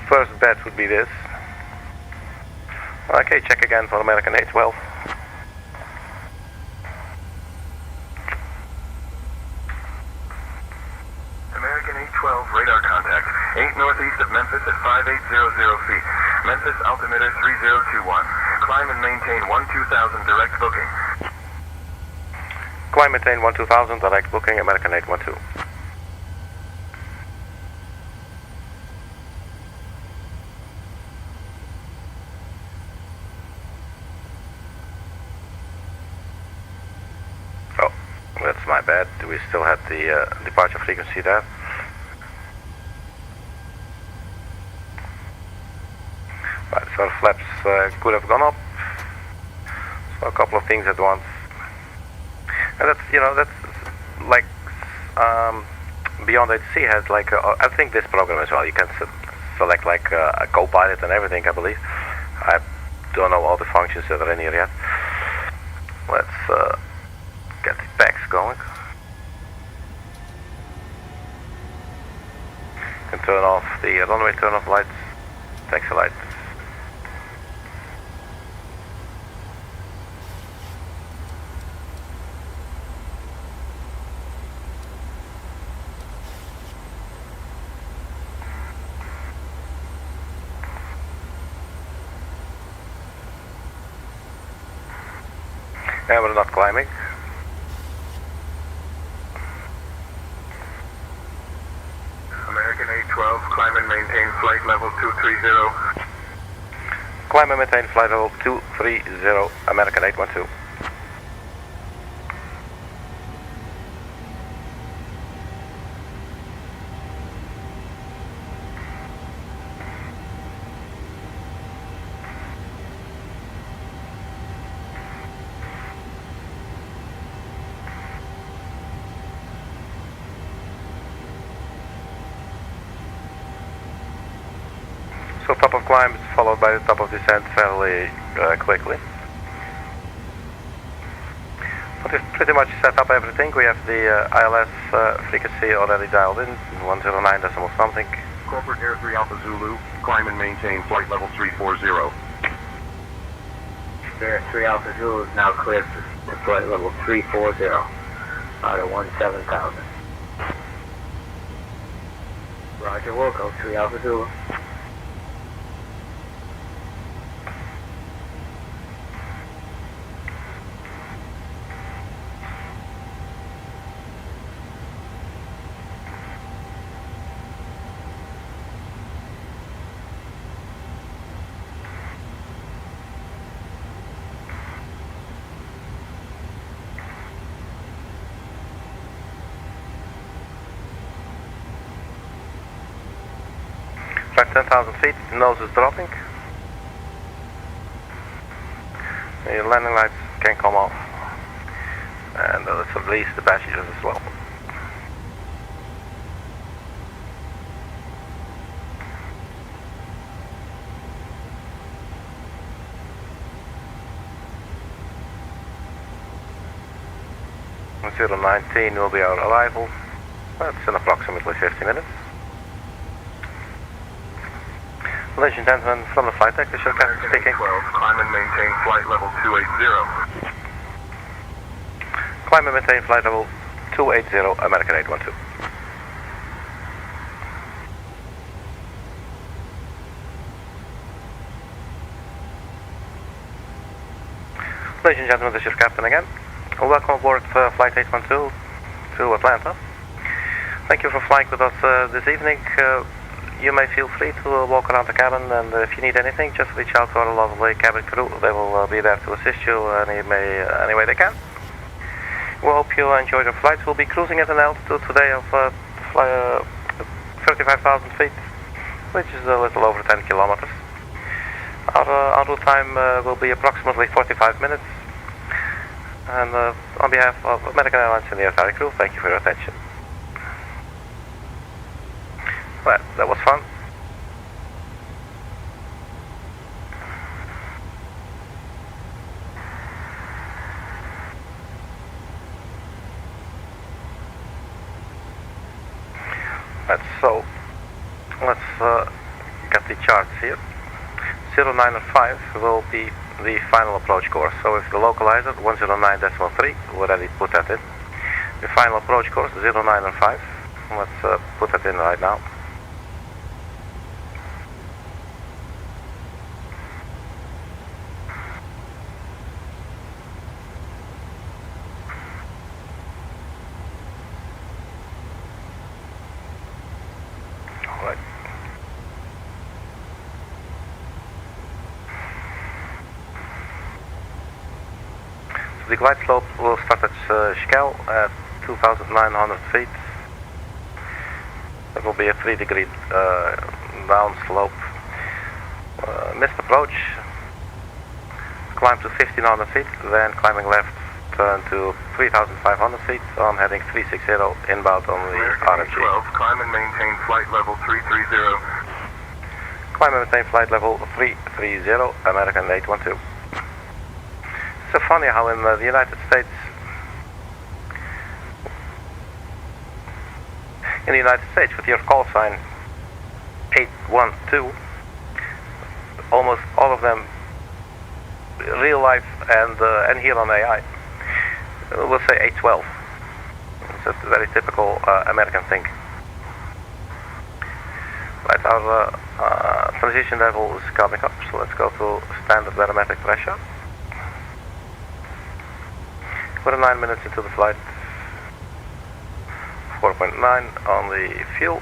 first bet would be this. Okay, check again for American 812. American 812, radar contact. 8 northeast of Memphis at 5800 feet. Memphis altimeter 3021. Climb and maintain 12000 direct booking. Climb maintain 12000 direct booking, American 812. Oh, that's my bad. Do we still have the departure frequency there? Right, so our flaps could have gone up. So a couple of things at once. And that's, you know, that's like Beyond HUTCC has like I think this program as well. You can select like a co-pilot and everything, I believe. I don't know all the functions that are in here yet. Let's get the packs going. Can turn off the runway turn-off lights, taxi lights. And we're not climbing. 12, climb and maintain flight level 230. Climb and maintain flight level 230, American 812. So top of climb is followed by the top of descent fairly quickly. But we've pretty much set up everything. We have the ILS frequency already dialed in, 109 decimal something. Corporate Air 3 Alpha Zulu, climb and maintain flight level 340. Air 3 Alpha Zulu is now cleared to flight level 340 out of 17,000. Roger, Wilco, 3 Alpha Zulu. At 10,000 feet, nose is dropping. The landing lights can come off. And let's release the passengers as well. And 019 will be our arrival. That's in approximately 50 minutes. Ladies and gentlemen, from the flight deck, this is your captain speaking. 12, climb and maintain flight level 280. Climb and maintain flight level 280, American 812. Ladies and gentlemen, this is your captain again. Welcome aboard flight 812 to Atlanta. Thank you for flying with us this evening. You may feel free to walk around the cabin, and if you need anything, just reach out to our lovely cabin crew. They will be there to assist you any way they can. We hope you enjoy your flights. We'll be cruising at an altitude today of 35,000 feet, which is a little over 10 kilometers. Our en route time will be approximately 45 minutes. And on behalf of American Airlines and the Itinerary crew, thank you for your attention. Well, that was fun. Let's get the charts here. 095 will be the final approach course. So if the localizer 109.3, we already put that in. The final approach course 095. Let's put that in right now. The glide slope will start at Schkel at 2,900 feet. It will be a 3-degree down slope. Missed approach, climb to 1,500 feet, then climbing left, turn to 3,500 feet on heading 360 inbound on the RFG. 12, climb and maintain flight level 330. Climb and maintain flight level 330, American 812. It's so funny how in the United States, with your call sign 812, almost all of them, real life and here on AI, will say 812. It's a very typical American thing. Right, our transition level is coming up, so let's go to standard barometric pressure. We're 9 minutes into the flight. 4.9 on the fuel.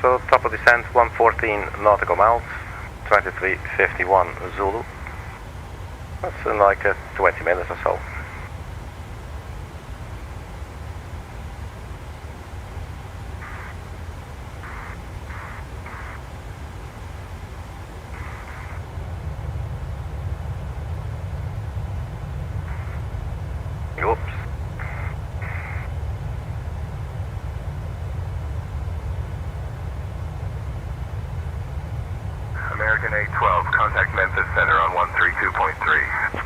So top of descent 114 nautical miles, 2351 Zulu. That's in like 20 minutes or so. Oops. American 812, contact Memphis Center on 132.3.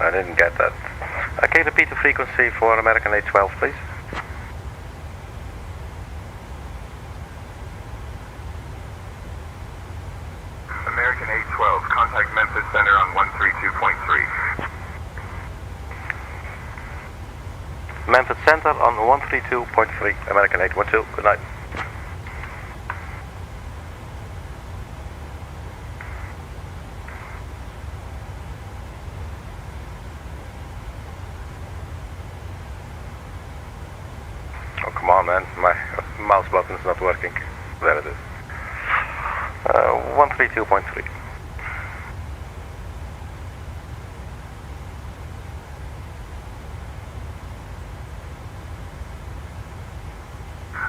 I didn't get that. Can you repeat the frequency for American 812, please? American 812, contact Memphis Center on 132.3. Memphis Center on 132.3, American 812, good night. Oh, come on, man, my mouse button's not working. There it is. 132.3.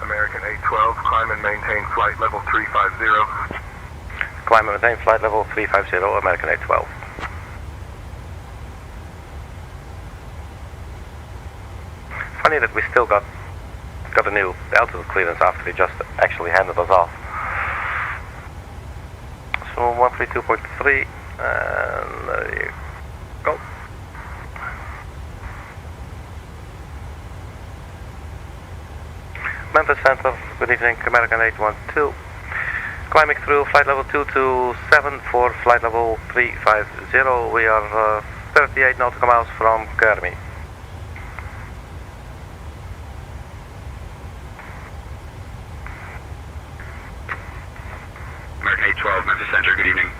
American 812, climb and maintain flight level 350. Climb and maintain flight level 350, American 812. Funny that we still got a new altitude clearance after they just actually handed us off. So 132.3, and there you go. Memphis Center, good evening, American 812. Climbing through flight level 227 for flight level 350. We are 38 nautical miles from KERMI. American 812, Memphis Center, good evening.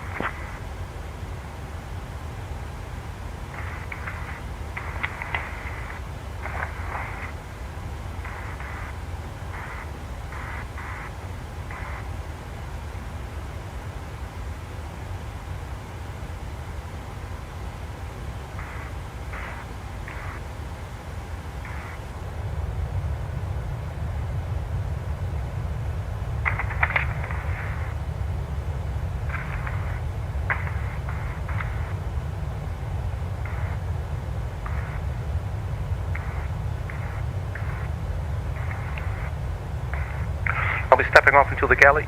I'll be stepping off into the galley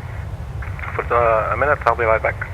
for a minute. I'll be right back.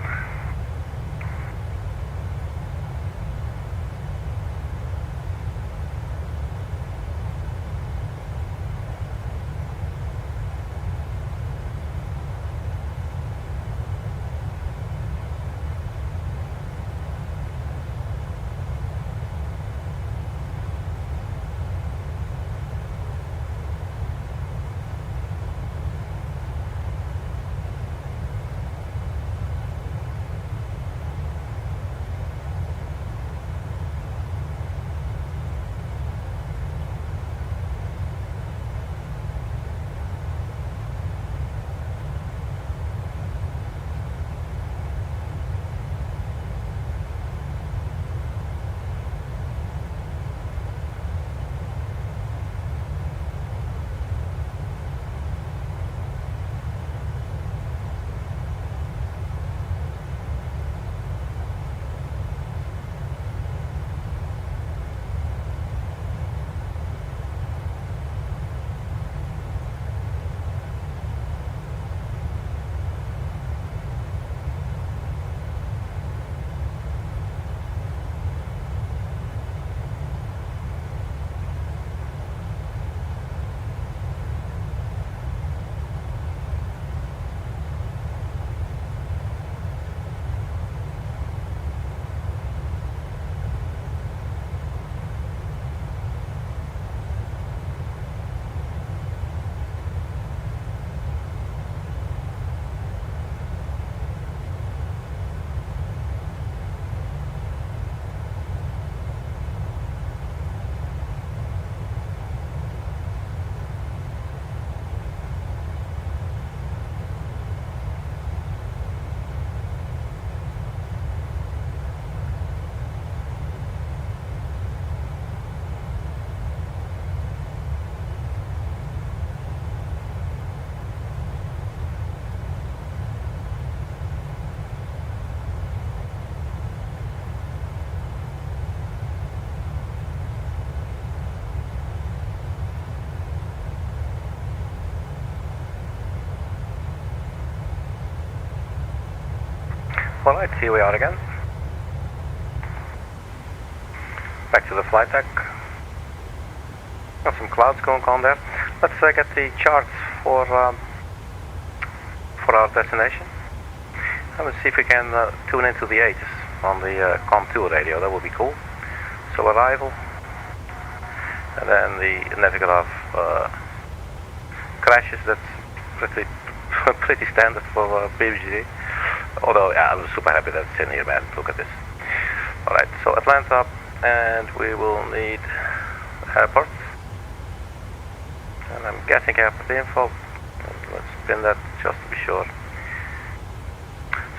Alright, here we are again. Back to the flight deck. Got some clouds going on there. Let's get the charts for our destination. And we'll see if we can tune into the 8s on the COM2 radio. That would be cool. So arrival, and then the Navigraph crashes. That's pretty standard for PMDG. Although, yeah, I'm super happy that it's in here, man. Look at this. Alright, so Atlanta, and we will need airport. And I'm guessing airport info. Let's spin that just to be sure.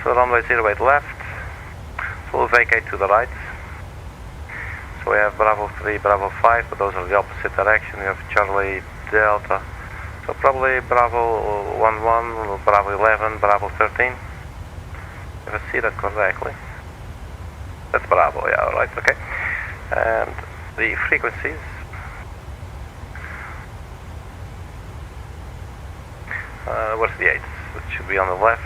So runway 08 left. So we'll vacate to the right. So we have Bravo 3, Bravo 5, but those are the opposite direction. We have Charlie Delta. So probably Bravo 11, Bravo 11, Bravo 13. If I see that correctly. That's Bravo, yeah, alright, okay. And the frequencies. Where's the 8? It should be on the left.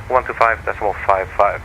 125.55.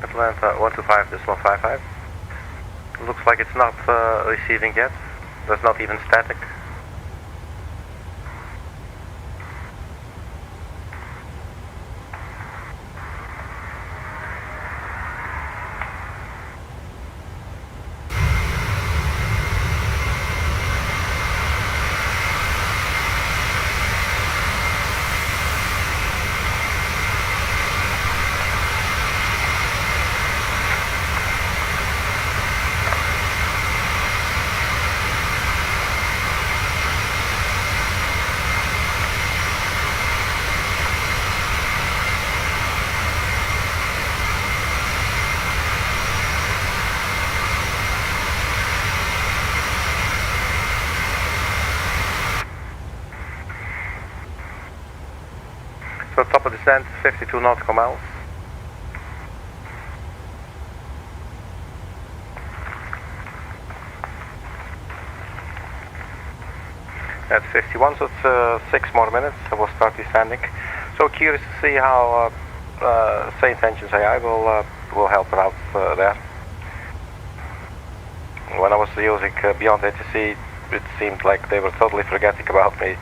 Atlanta 125.55. Looks like it's not receiving yet. There's not even static. So top of descent, 52 nautical miles. That's 51, so it's 6 more minutes, so we'll start descending. So curious to see how Saint Engines AI will help her out there. When I was using Beyond HUTCC, it seemed like they were totally forgetting about me.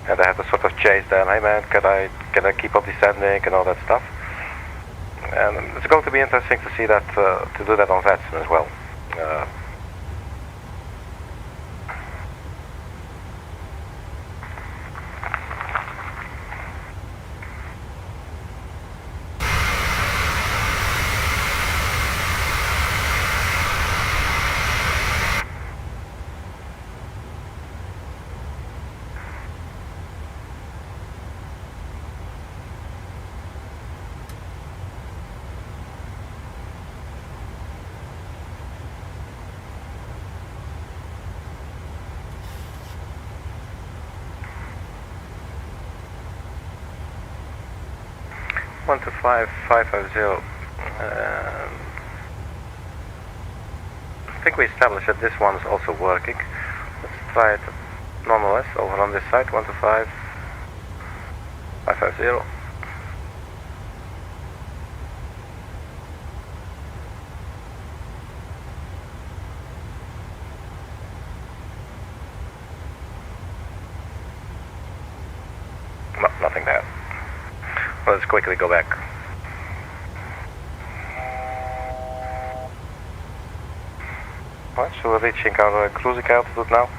And I had to sort of chase them. Hey man, can I keep up descending and all that stuff? And it's going to be interesting to see that, to do that on Vetsen as well. 125.550. I think we established that this one is also working. Let's try it nonetheless over on this side. 125.550. No, nothing there. Let's quickly go back. Alright, so we're reaching our cruising altitude now.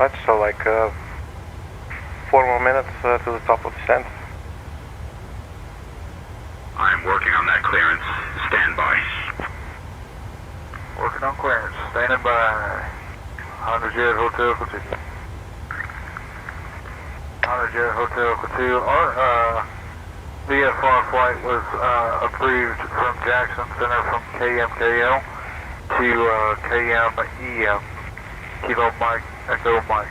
Right, so like 4 more minutes to the top of descent. I'm working on that clearance. Stand by. Working on clearance. Standing by. 100 Jet Hotel Couture. 100 Jet Hotel Couture. Our VFR flight was approved from Jackson Center from KMKL to KMEM. Kilo Mike, Echo Mike.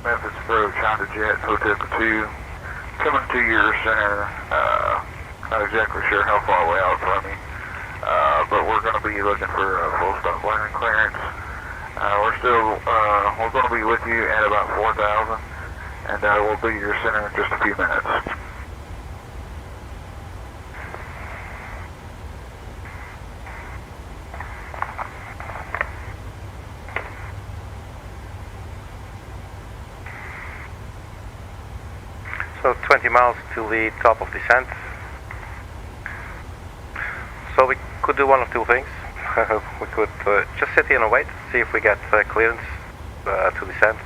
Memphis approach, Honda Jet, Hotel Couture. Coming to your center, not exactly sure how far away out from me, but we're going to be looking for a full stop landing clearance. We're going to be with you at about 4,000, and we'll be your center in just a few minutes. So 20 miles to the top of descent. So we could do one of two things. We could just sit here and wait, see if we get clearance to descend,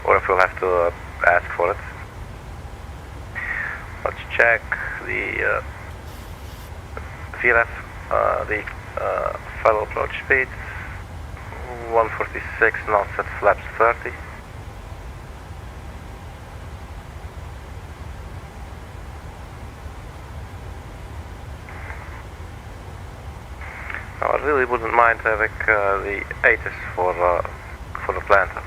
or if we'll have to ask for it. Let's check the VLF, the final approach speed, 146 knots at flaps 30. Now, I really wouldn't mind having the ATIS for Atlanta.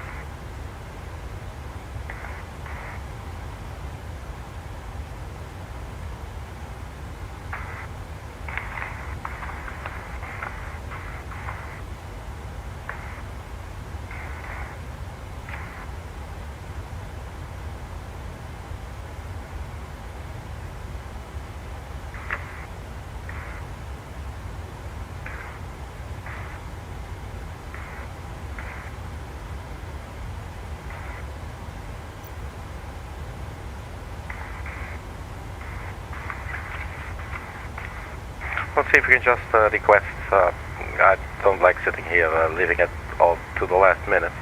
Let's see if we can just request. I don't like sitting here leaving it all to the last minute.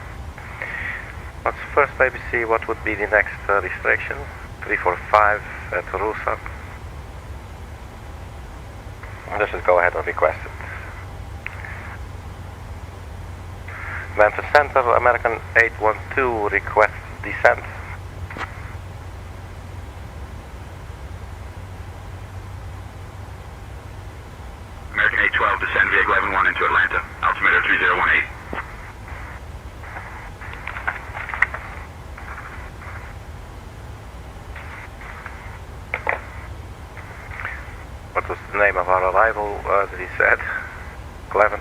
Let's first maybe see what would be the next restriction. 345 at RUSSA. Let's just go ahead and request it. Memphis Center, American 812 request descent. American 812, descend via 11-1 into Atlanta. Altimeter 3018. What was the name of our arrival that he said? Gleven.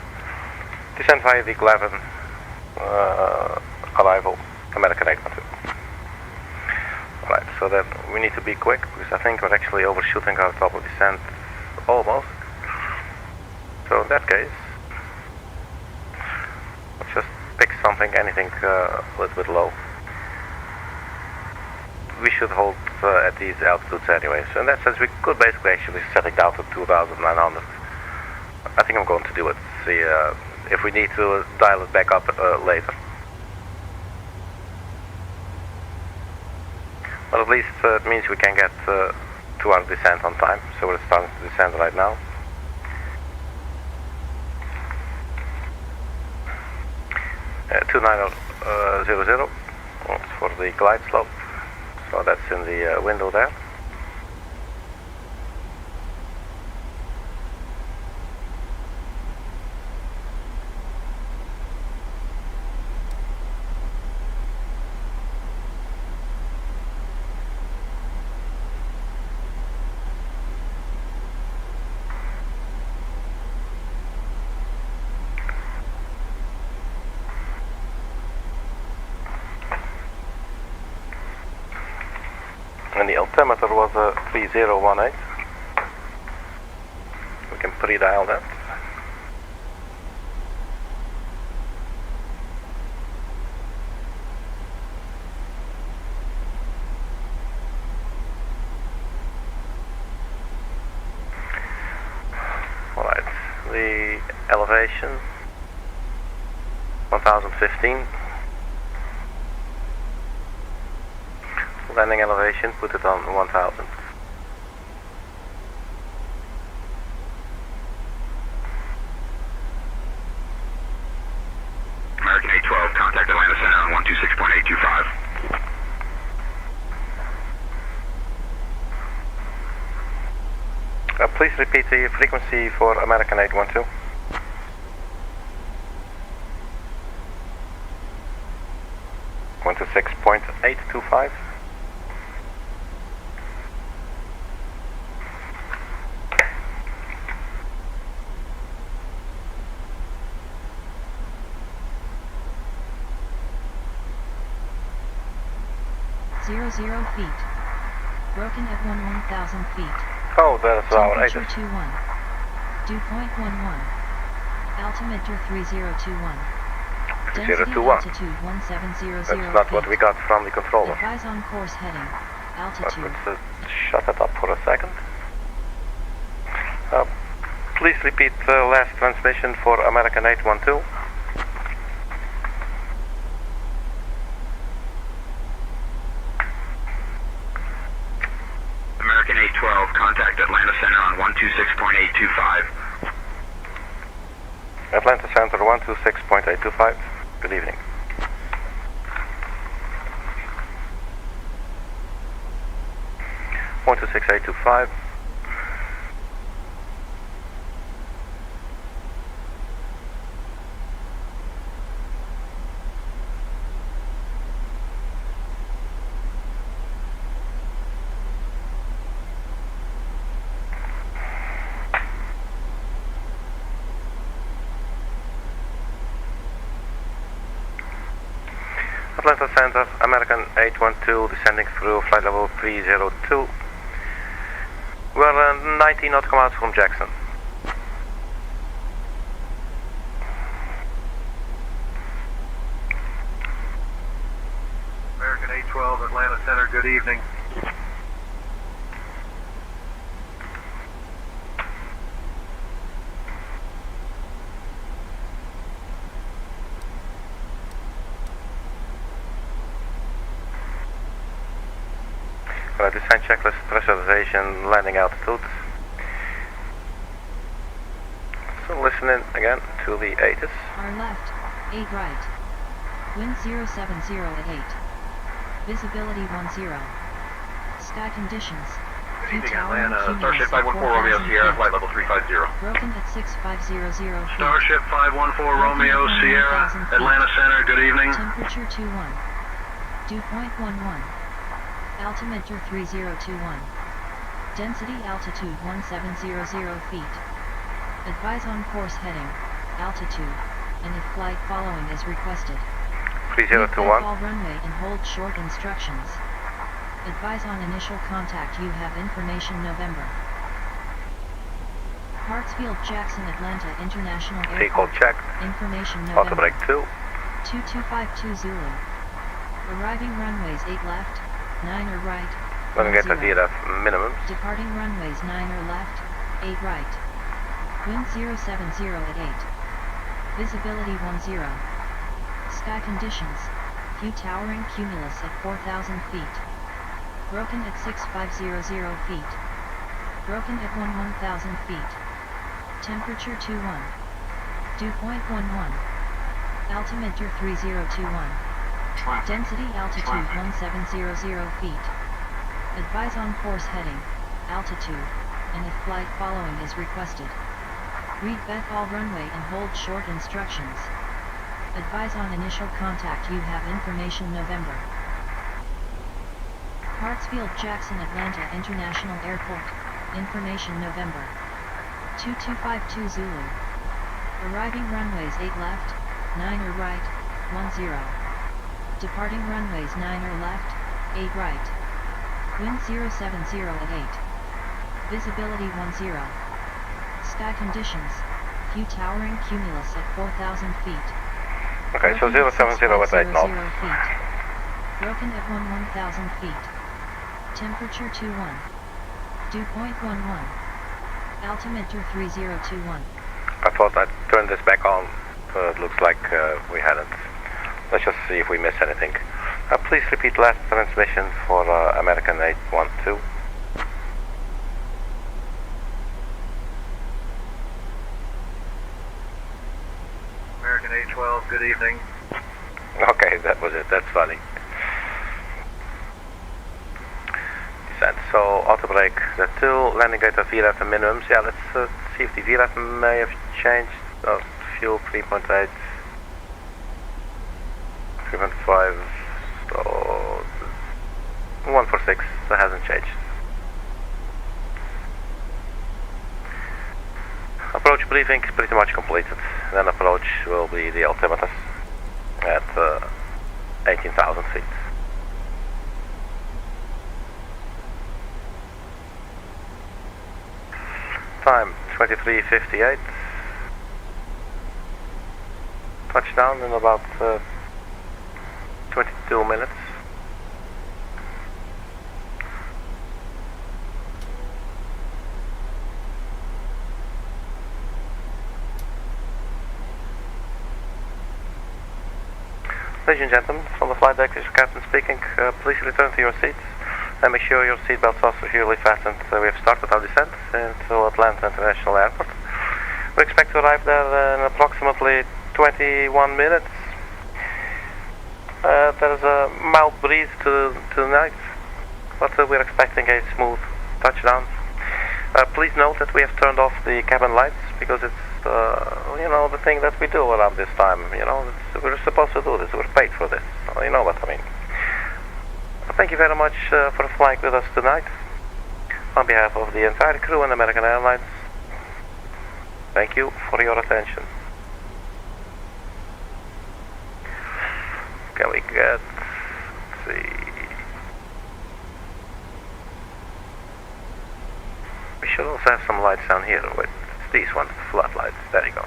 Descend via the Gleven arrival, American 812. Right, so then we need to be quick because I think we're actually overshooting our top of descent almost. So in that case, let's just pick something, anything a little bit low. We should hold at these altitudes anyway. So in that sense, we could basically actually set it down to 2,900. I think I'm going to do it. See if we need to dial it back up later. But at least it means we can get to our descent on time. So we're starting to descend right now. 2900 for the glide slope. So that's in the window there. And the altimeter was 3018. We can pre-dial that. Alright, the elevation 1015. Landing elevation, put it on 1000. American 812, contact Atlanta Center on 126.825. Please repeat the frequency for American 812. One to 6.825. Zero feet. Broken at 1000 feet. Oh, that's our Temperature 21. Dew point 11. Altimeter 3021. Density 3021. altitude 1700 That's not what we got from the controller. Advise on course heading. Altitude. Let's shut it up for a second. Please repeat the last transmission for American 812. American 812, contact Atlanta Center on 126.825. Atlanta Center 126.825. Good evening. One two six eight two five. Atlanta Center, American 812, descending through flight level 302. We're 90 nautical miles from Jackson. American 812, Atlanta Center, good evening. Descent checklist, pressurization, landing altitude. So listen in again to the ATIS. R left, 8 right. Wind 070 at 8. Visibility 10. Sky conditions. Good evening, Atlanta. Starship 514 Romeo Sierra, flight level 350. Broken at 6500 feet. Starship 514 Romeo Sierra, Atlanta Center, good evening. Temperature 21. Dew point 11. Altimeter 3021. Density altitude 1700 feet. Advise on course heading, altitude, and if flight following is requested. 3021. All runway and hold short instructions. Advise on initial contact. You have information November. Hartsfield, Jackson, Atlanta International Vehicle Airport. checked. Information Auto November. brake 2. 2252 Zulu. Arriving runways 8 left, 9 or right. Running at the VLF minimum. Departing runways 9 or left, 8 right. Wind 070 at 8. Visibility 10. Sky conditions. View towering cumulus at 4,000 feet. Broken at 6500 feet. Broken at 1000 feet. Temperature 21. Dew point 11. Altimeter 3021. Density altitude 1700 feet. Advise on course heading, altitude, and if flight following is requested. Read back all runway and hold short instructions. Advise on initial contact. You have information November. Hartsfield, Jackson, Atlanta International Airport. Information November. 2252 Zulu. Arriving runways 8 left, 9 or right, 10. Departing runways 9 or left, 8 right. Wind 070 at 8. Visibility 10. Sky conditions. View towering cumulus at 4,000 feet. Okay, so 070 at 8 knots. Broken at 1000 feet. Temperature 21. Dew point 11. Altimeter 3021. I thought I'd turn this back on It looks like we hadn't. Let's just see if we miss anything. Please repeat last transmission for American 812. American 812, good evening. Okay, that was it. That's funny. Descent. So, auto brake, the 2, landing rate of VRAF minimums. Yeah, let's see if the VRAF may have changed. Fuel 3.8, 3.5, so 146, that hasn't changed. Approach briefing is pretty much completed. Then approach will be the altimeter at 18,000 feet. Time 23:58. Touchdown in about 22 minutes. Ladies and gentlemen, from the flight deck, this is Captain speaking. Please return to your seats and make sure your seatbelts are securely fastened. We have started our descent into Atlanta International Airport. We expect to arrive there in approximately 21 minutes. There's a mild breeze tonight, but we're expecting a smooth touchdown. Please note that we have turned off the cabin lights because it's the thing that we do around this time. We're supposed to do this. We're paid for this. You know what I mean. Thank you very much for flying with us tonight. On behalf of the entire crew and American Airlines, thank you for your attention. Can we get, let's see, we should also have some lights down here. Wait, it's these ones, floodlights. There you go.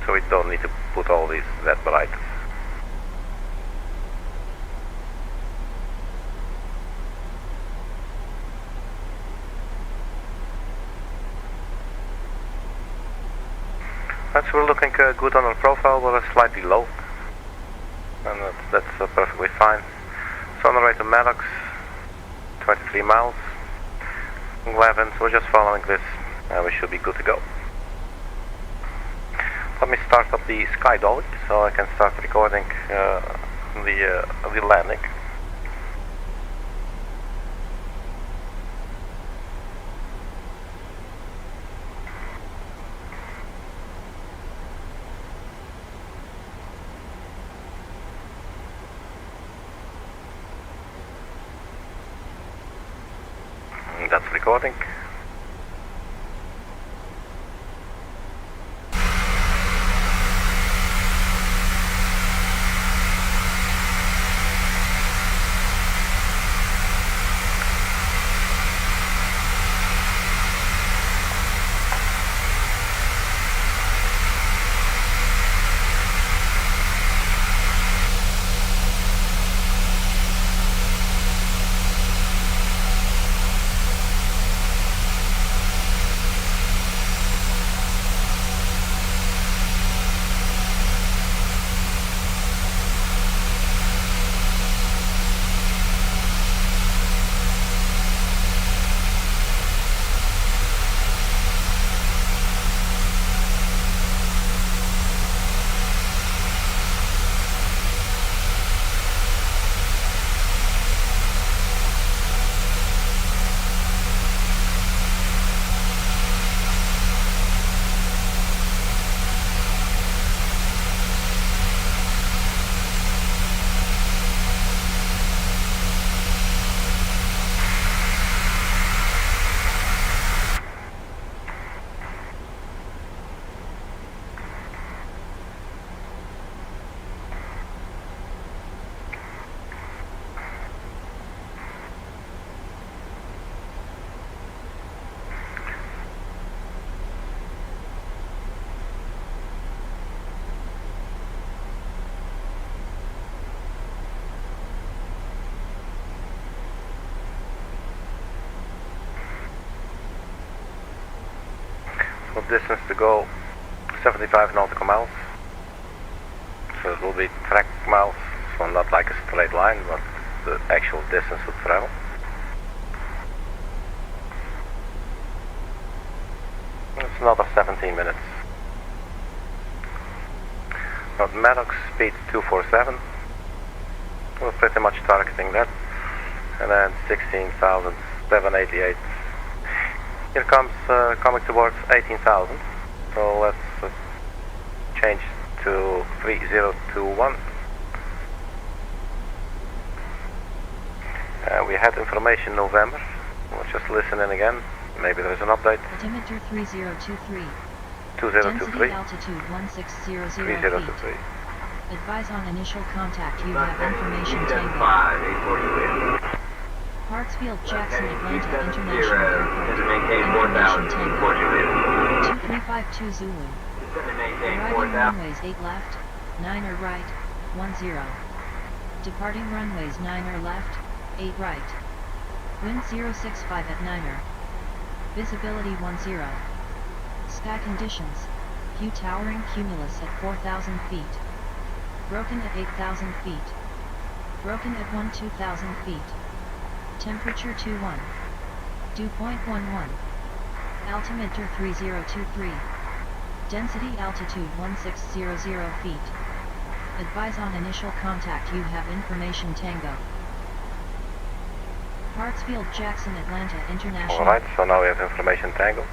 So we don't need to put all these that bright. So we're looking good on our profile. We're slightly low, and that's perfectly fine. So on the way to Maddox, 23 miles, 11. So we're just following this, and we should be good to go. Let me start up the sky dolly so I can start recording the landing. That's recording. Distance to go 75 nautical miles. So it will be track miles, so not like a straight line, but the actual distance to travel. It's another 17 minutes. Now Maddox speed 247. We're pretty much targeting that. And then 16,788. Here comes coming towards 18,000. So let's change to 3021. We had information November. We'll just listen in again. Maybe there's an update. Altimeter 3023. 2023. Density altitude 1600 3023. feet. Advise on initial contact. You have information Tango. Hartsfield, Jackson, Atlanta International Airport. Information Tango. 2352 Zulu. Arriving runways 8 left, 9 or right, 10. Departing runways 9 or left, 8 right. Wind 065 at 9er. Visibility 10. Sky conditions. View towering cumulus at 4,000 feet. Broken at 8,000 feet. Broken at 12,000 feet. Temperature 21. Dew point 11. Altimeter 3023. Density altitude 1600 feet. Advise on initial contact. You have information Tango. Hartsfield, Jackson, Atlanta International. Alright, so now we have information Tango.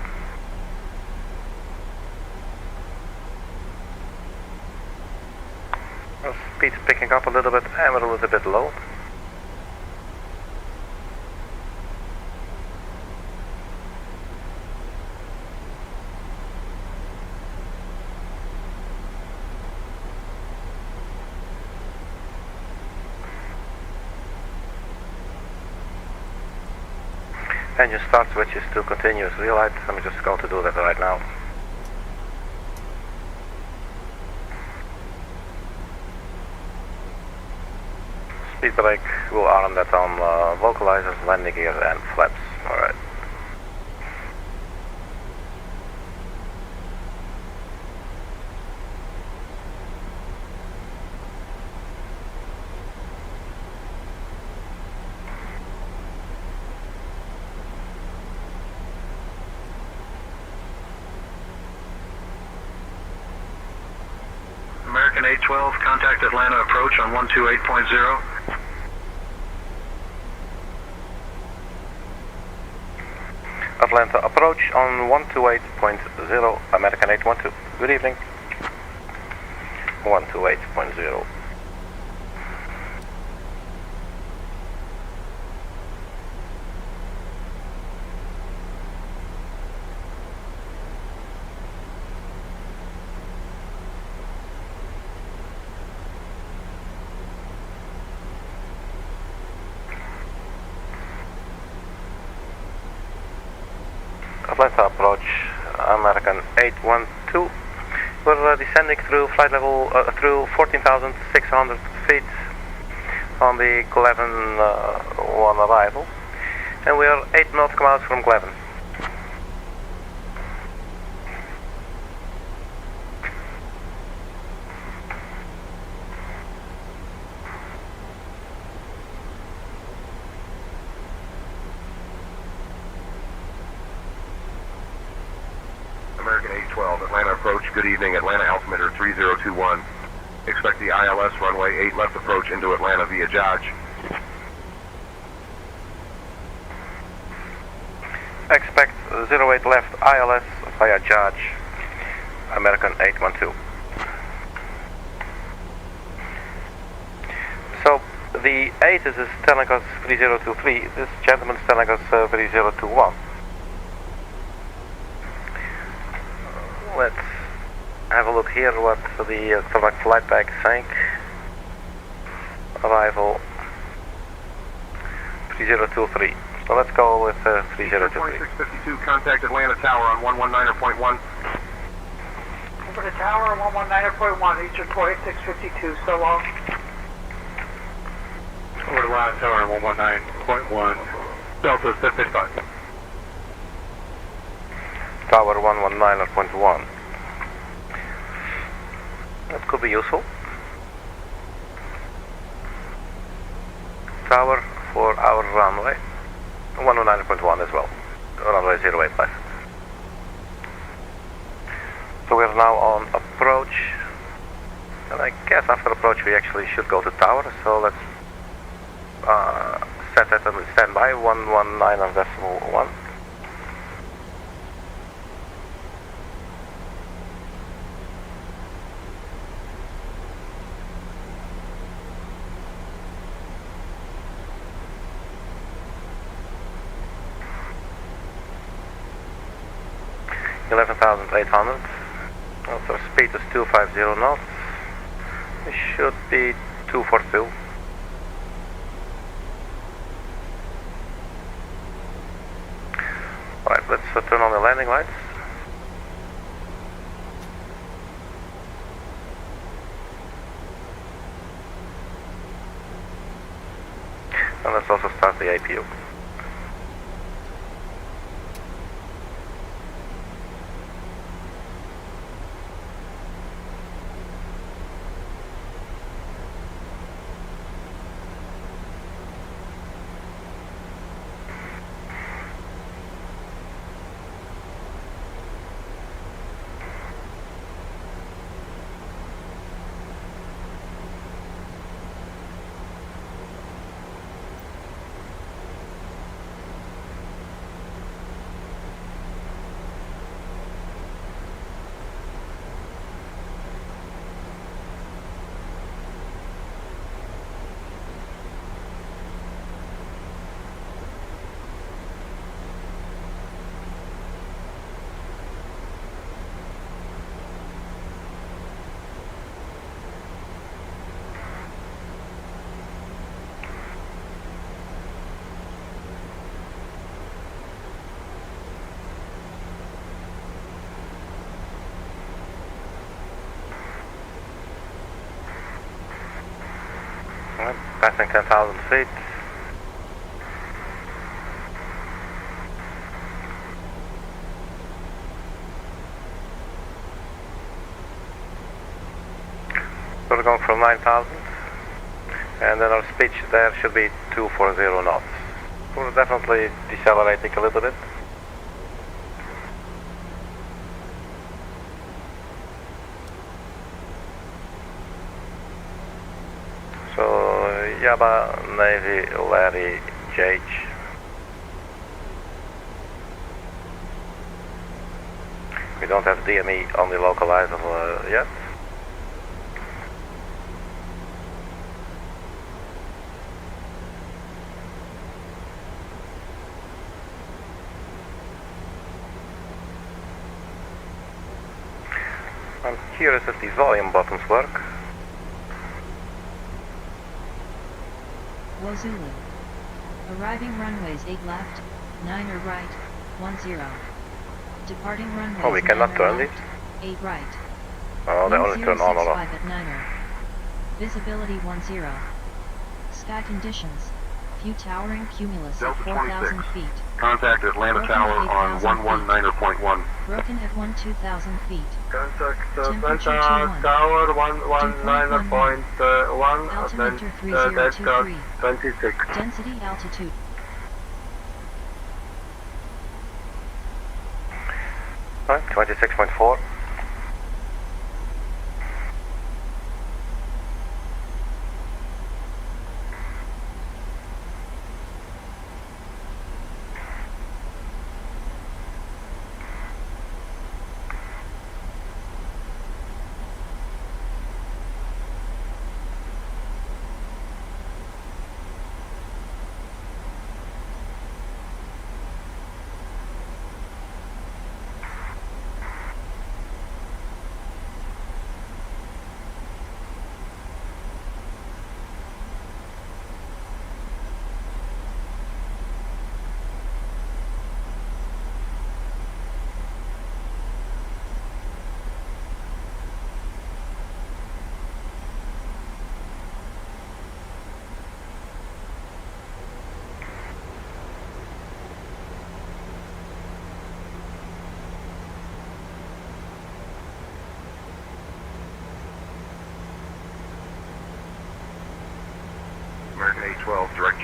Well, speed's picking up a little bit and we're a little bit low. Engine start switches to continuous relight. I'm just going to do that right now. Speed brake will arm that on vocalizers, landing gear and flaps. Alright. American 812, contact Atlanta approach on 128.0. Atlanta approach on 128.0, American 812. Good evening. 128.0. Atlanta approach, American 812. We're descending through flight level through 14,600 feet on the Gleven 1 arrival, and we are 8 nautical miles from Gleven. American 812, Atlanta approach, good evening, Atlanta altimeter 3021. Expect the ILS runway 8 left approach into Atlanta via Dodge. Expect 08 left ILS via Dodge, American 812. So the 8 is telling us 3023, this gentleman's telling us 3021. Let's have a look here what the electronic flight bag is saying. Arrival 3023. So let's go with 3023. 2652, contact Atlanta Tower on 119.1. Over to Tower 119.1, Eastern 2652, so long. Over to Atlanta Tower 119.1, Delta 55. Tower 119.1. could be useful. Tower for our runway, 109.1 as well, runway 08 left. So we're now on approach, and I guess after approach we actually should go to tower, so let's set that and stand by, 119.1. $11,800. Also speed is 250 knots. It should be 242. Alright, let's turn on the landing lights. And let's also start the APU. Passing 10,000 feet. So we're going from 9,000, and then our speed there should be 240 knots. We're definitely decelerating a little bit. So, Yaba, Navy, Larry, JH. We don't have DME on the localizer yet. I'm curious if these volume buttons work. Zulu. Arriving runways 8 left, 9 or right, 10. Departing runways Oh, we cannot 9 turn left, these? 8 right. Oh, they only turn on or off. 1065 at 9er. Visibility 10. Sky conditions. Few towering cumulus at 4,000 feet. Contact Atlanta Broken Tower at on 8,000 119.1. Broken at 12,000 feet. Contact Temperature Atlanta 21. Tower 119.1. Altimeter 3023. 26. Density altitude. Right, 26.4.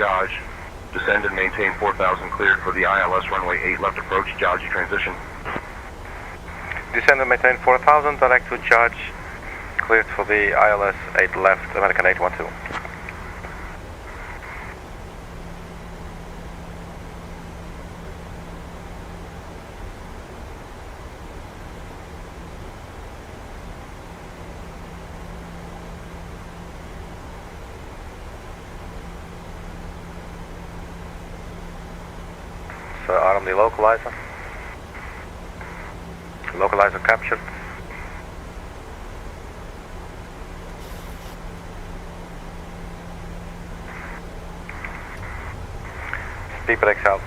Dodge. Descend and maintain 4,000 cleared for the ILS runway 8 left approach, Dodge transition. Descend and maintain 4,000, direct to Dodge, cleared for the ILS 8 left, American 812. So arm the localizer. Localizer captured. Speed brakes out.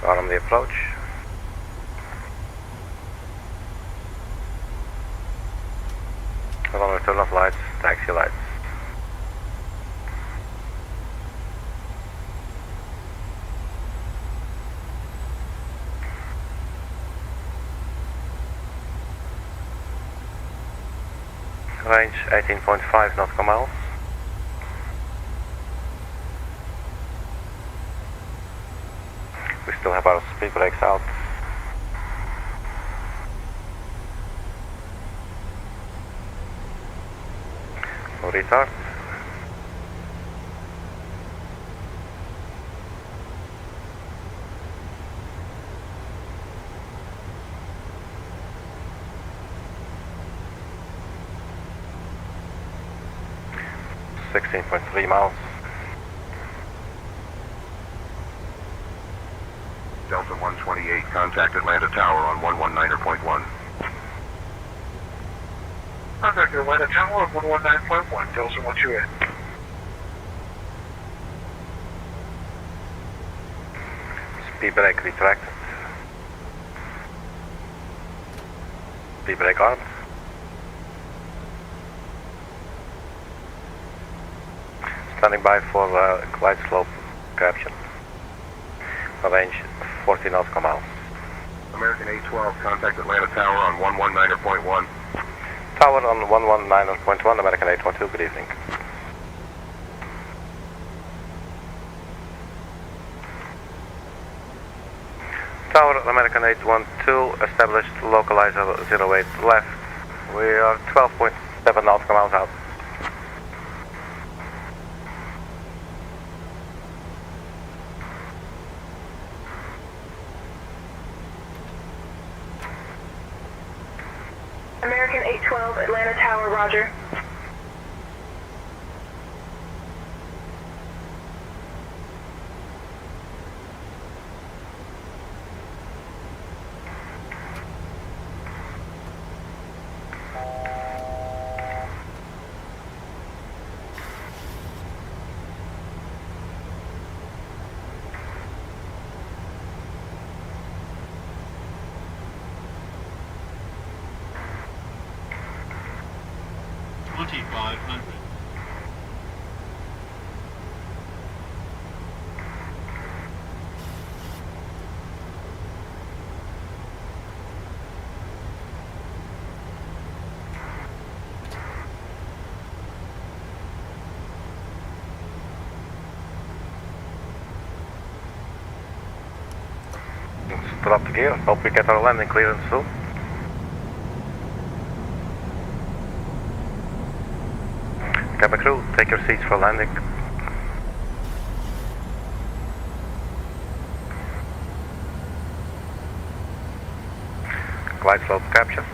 Arm the approach. Runway turn off lights, taxi lights. Range 18.5 nautical miles. We still have our speed brakes out. No retard. .3 miles. Delta 128, contact Atlanta Tower on 119.1. Contact Atlanta Tower on 119.1, Delta 128. Speed brake retracted. Speed brake armed. Standing by for glide slope capture. Range 40 nautical miles. American 812, contact Atlanta Tower on 119.1. Tower on 119.1, American 812, good evening. Tower, American 812, established localizer 08 left. We are 12.7 nautical miles out. American 812, Atlanta Tower, roger. Drop the gear. Hope we get our landing clearance soon. Cabin crew, take your seats for landing. Glide slope capture.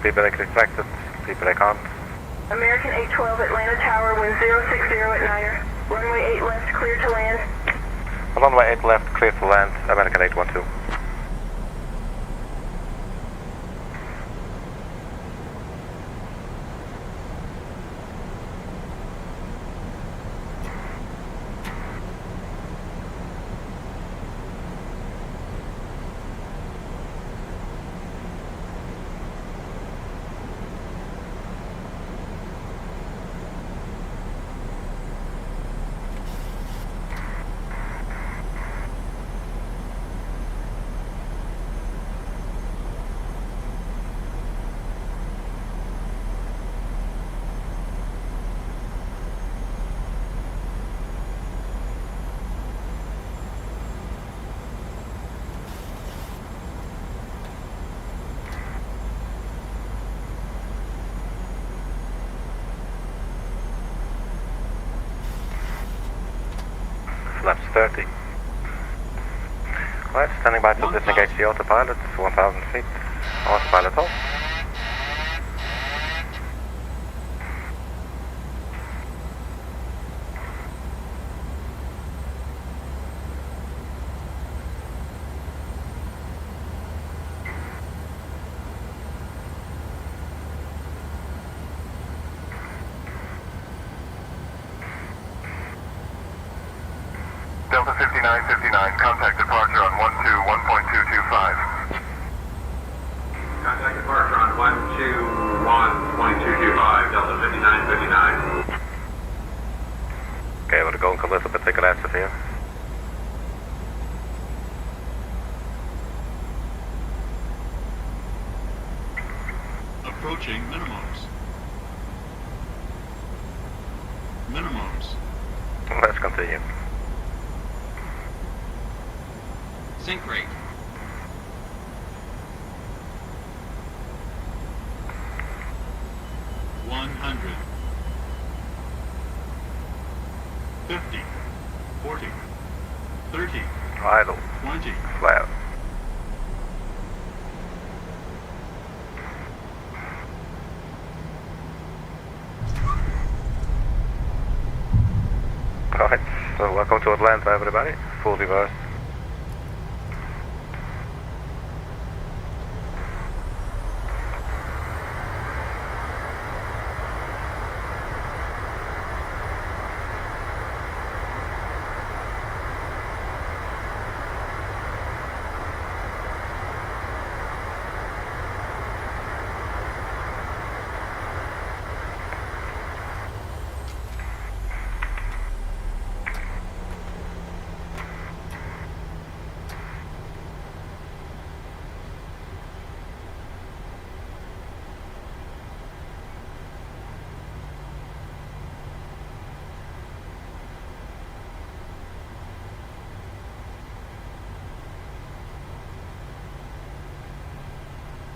Speed brake retracted. Speed brake armed. American 812, Atlanta Tower, wind 060 at Niner. Runway 8 left, clear to land. Runway 8 left, clear to land, American 812. laps 30. Right, standing by to disengage the autopilot, 1000 feet. Autopilot off. Delta 5959, contact departure on 121.225. Contact departure on 121.225, Delta 5959. Okay, we're going a little bit aggressive here. Approaching minimums. Minimums. Let's continue. Sync rate. $100. 50. 40. 30. Idle. 20. Flat. Alright, so welcome to Atlanta, everybody. Full reverse.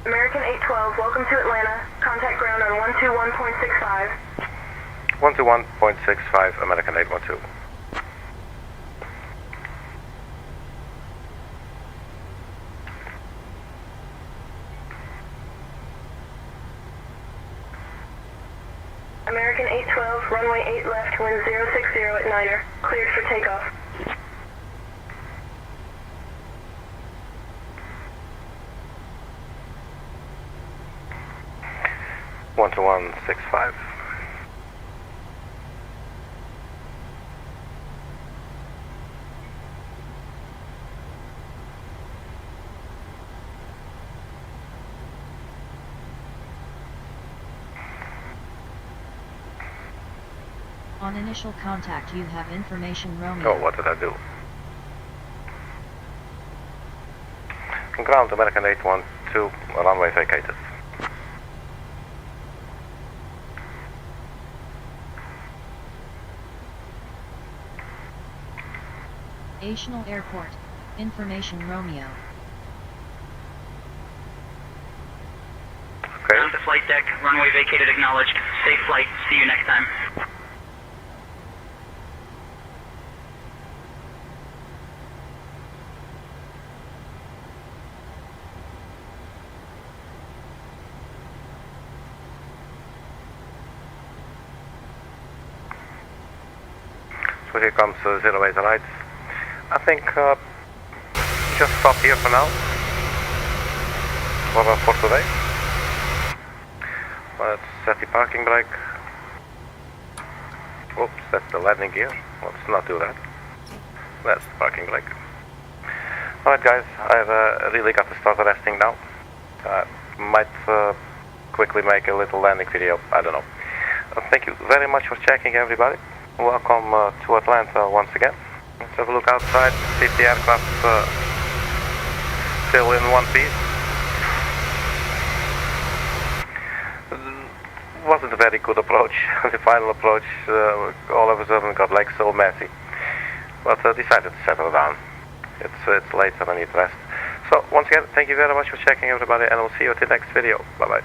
American 812, welcome to Atlanta. Contact ground on 121.65. 121.65, American 812. American 812, runway 8 left, wind 060 at Niner. Cleared for takeoff. One to 165. On initial contact you have information Romeo. Oh, what did I do? Ground American 812, runway vacated. Ational Airport. Information Romeo. Okay. Ground to flight deck, runway vacated, acknowledged. Safe flight, see you next time. So here comes 08 right. I think just stop here for now. For today. Let's set the parking brake. Oops, that's the landing gear. Let's not do that. That's the parking brake. Alright guys, I've really got to start resting now. Might quickly make a little landing video, I don't know. Thank you very much for checking, everybody. Welcome to Atlanta once again. Let's have a look outside, see if the aircraft still in one piece. Wasn't a very good approach. The final approach all of a sudden got like so messy. But decided to settle down. It's late and I need rest. So once again, thank you very much for checking, everybody, and we'll see you at the next video. Bye bye.